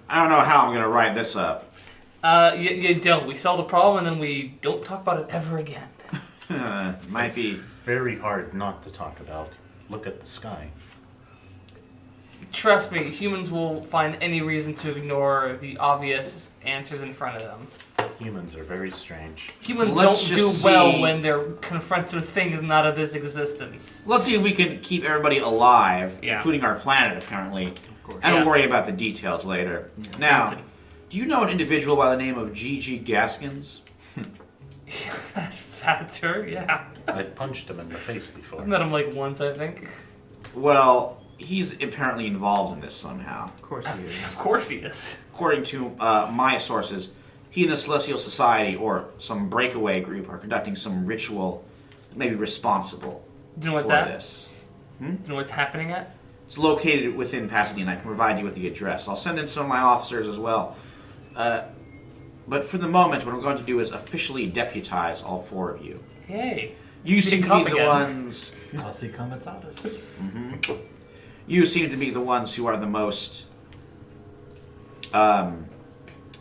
I don't know how I'm going to write this up. You don't. We solve the problem and then we don't talk about it ever again. Might It's be. very hard not to talk about. Look at the sky. Trust me, humans will find any reason to ignore the obvious answers in front of them. Humans are very strange. Humans Let's don't do just well see- when they're confronted with things not of this existence. Let's see if we can keep everybody alive, Yeah. including our planet, apparently. Of course. And we'll Yes. worry about the details later. Now, do you know an individual by the name of G.G. Gaskins? Fatter, yeah. I've punched him in the face before. I've met him like once, I think. Well, he's apparently involved in this somehow. Of course he is. Of course he is. According to my sources, he and the Celestial Society, or some breakaway group, are conducting some ritual that may be responsible Do you know what's for that? this. Do you know what's happening at? It's located within Pasadena. I can provide you with the address. I'll send in some of my officers as well. But for the moment, what I'm going to do is officially deputize all four of you. Yay. You seem to come be the again. ones. Posse comitatus. You seem to be the ones who are the most.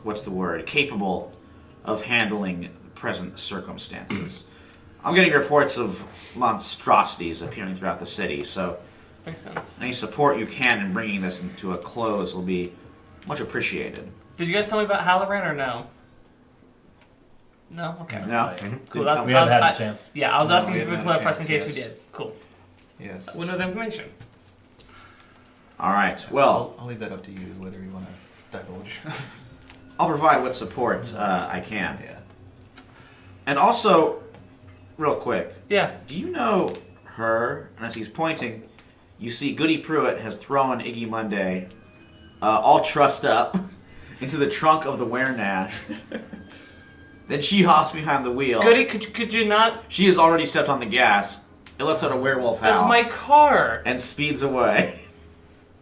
What's the word? Capable of handling present circumstances. I'm getting reports of monstrosities appearing throughout the city, so Makes sense. any support you can in bringing this into a close will be much appreciated. Did you guys tell me about Halloran or no? No? Okay. No? Cool. That's, We I haven't was- had a chance. Yeah, I was No, asking we you for haven't had a clarification in chance, case we yes. did. Cool. Yes. We know the information. All right. Well, I'll leave that up to you whether you want to divulge. I'll provide what support I can. Yeah. And also, real quick, Yeah. do you know her? And as he's pointing, you see Goody Pruitt has thrown Iggy Monday, all trussed up, into the trunk of the Werenash. Then she hops behind the wheel. Goody, could you not? She has already stepped on the gas. It lets out a werewolf howl. That's my car. And speeds away.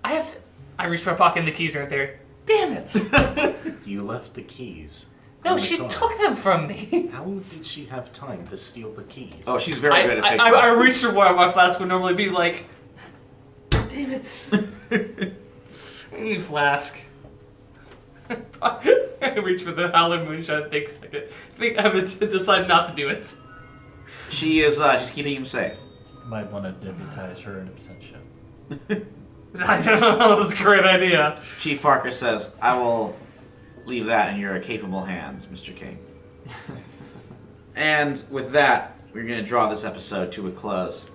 I reached for my pocket and the keys aren't there. Damn it. You left the keys. No, in the she car. took them from me. How did she have time to steal the keys? Oh, she's very good at I pickpocketing. reached for where my flask would normally be like, damn it. I need a flask. I reached for the Howler Moonshine thing. I think I would decide not to do it. She is she's keeping him safe. Might want to deputize her in absentia. I don't know, that's a great idea. Chief Parker says, I will leave that in your capable hands, Mr. King. And with that, we're going to draw this episode to a close.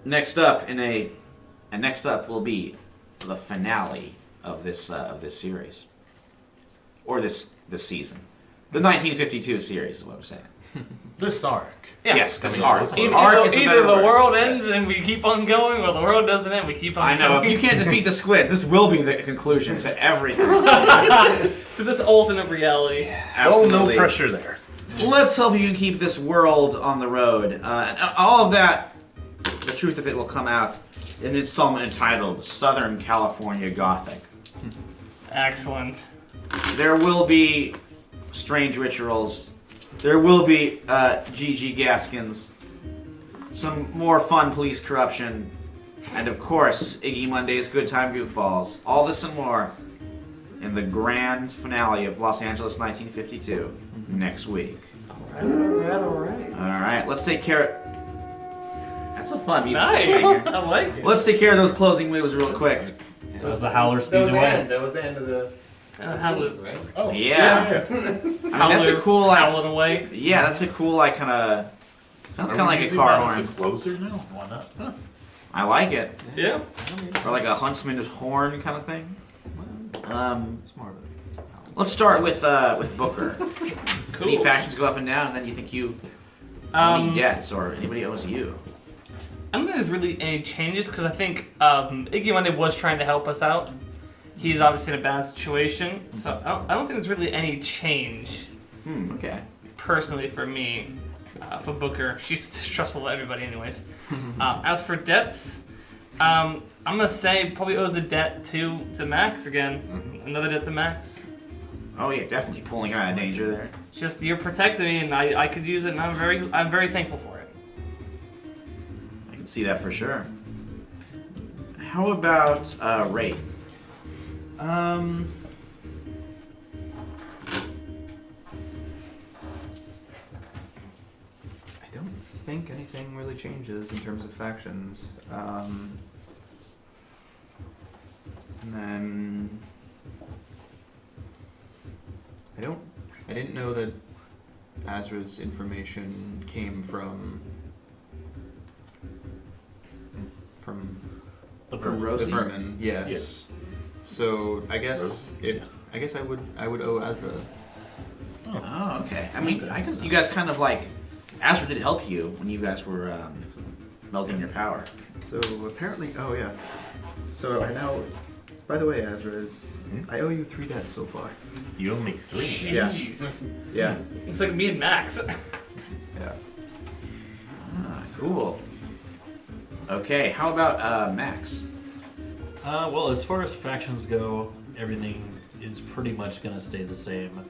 next up will be the finale of this series, or this season. The 1952 series is what I'm saying. This arc. Yeah. Yes, this Coming arc. to the Arc is the Either better the word. world ends Yes. and we keep on going, or the world doesn't end, we keep on I know. going. If you can't defeat the squid, this will be the conclusion to everything. To this alternate reality. Oh, no Absolutely. pressure there. Let's hope you can keep this world on the road. And all of that, the truth of it will come out in an installment entitled Southern California Gothic. Excellent. There will be strange rituals. There will be G.G. Gaskins. Some more fun police corruption. And of course, Iggy Monday's Good Time Goofballs. All this and more in the grand finale of Los Angeles 1952 next week. Alright. Alright, let's take care. That's a fun music. Nice. Here. I like it. Let's take care of those closing moves real quick. That was the howler That speed was the away. end. That was the end of the How was scene, right? Oh, Yeah. I mean, that's a cool, like, howling away. yeah, that's a cool, like, kind of. Sounds kind of like a Using car that as horn. a closer now. Why not? I like it. Yeah. Or like a huntsman's horn kind of thing. It's more of a. Let's start with Booker. Cool. Any factions go up and down, and then you think you owe any Um, debts or anybody owes you. I don't think there's really any changes because I think Iggy Monday was trying to help us out. He's obviously in a bad situation, so I don't think there's really any change Okay. personally for me. For Booker, she's stressful to everybody, anyways. As for debts, I'm gonna say probably owes a debt to Max again. Another debt to Max. Oh yeah, definitely pulling her out of danger there. Just you're protecting me, and I could use it, and I'm very thankful for it. I can see that for sure. How about Wraith? I don't think anything really changes in terms of factions. And then I didn't know that Azra's information came from The From ver- Rosie? the vermin. Yes. Yes. So I guess Rosie? I guess I would owe Azra. Oh, okay. I mean, I guess you guys kind of like Azra did help you when you guys were melting your power. So apparently, oh yeah. So I now, by the way, Azra, I owe you 3 debts so far. You owe me 3. Yeah. Jeez. Yeah. It's like me and Max. Yeah. Ah, cool. Okay, how about Max? Well, as far as factions go, everything is pretty much going to stay the same.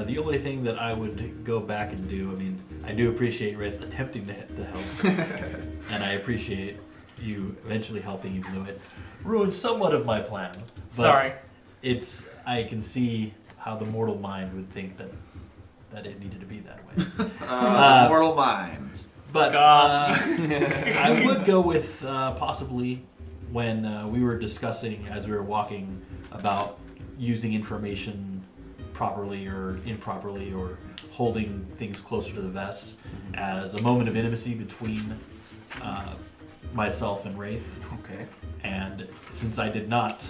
The only thing that I would go back and do, I mean, I do appreciate Wraith attempting to help, and I appreciate you eventually helping, even though it ruined somewhat of my plan. But Sorry. I can see how the mortal mind would think that it needed to be that way. Mortal Mind. But Goth. I would go with possibly when we were discussing as we were walking about using information properly or improperly or holding things closer to the vest as a moment of intimacy between myself and Wraith. Okay. And since I did not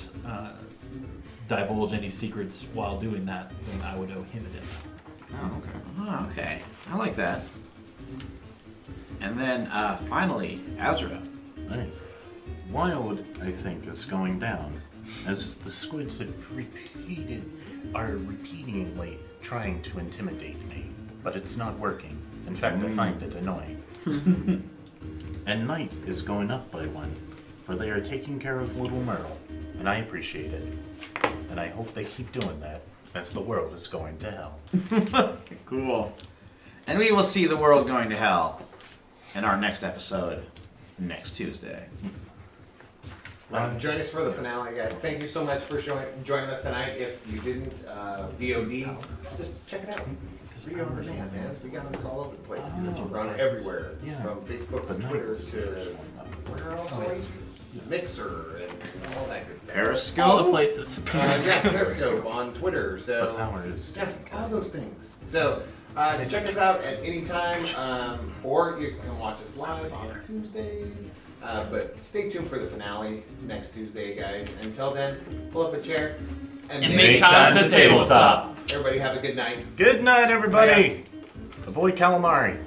divulge any secrets while doing that, then I would owe him a debt. Oh, okay. Oh, okay. I like that. And then finally, Azra. Right. Wild, I think, is going down, as the squids are repeatedly trying to intimidate me, but it's not working. In fact, I find it annoying. And night is going up by 1, for they are taking care of little Merle, and I appreciate it. And I hope they keep doing that, as the world is going to hell. Cool. And we will see the world going to hell in our next episode next Tuesday. Join us for the finale, guys. Thank you so much for joining us tonight. If you didn't, VOD, just check it out. We on demand, man. We got this all over the place. We're on everywhere, Yeah. from Facebook But to night Twitter is the first to one, though. where else? Oh, are we? it's- Mixer, and all that good stuff. Periscope. All the places. Yeah, Periscope on Twitter. The So power is yeah, all those things. So check us out at any time, or you can watch us live on Tuesdays. But stay tuned for the finale next Tuesday, guys. Until then, pull up a chair And make time to tabletop. Everybody have a good night. Good night, everybody. Bye, Avoid calamari.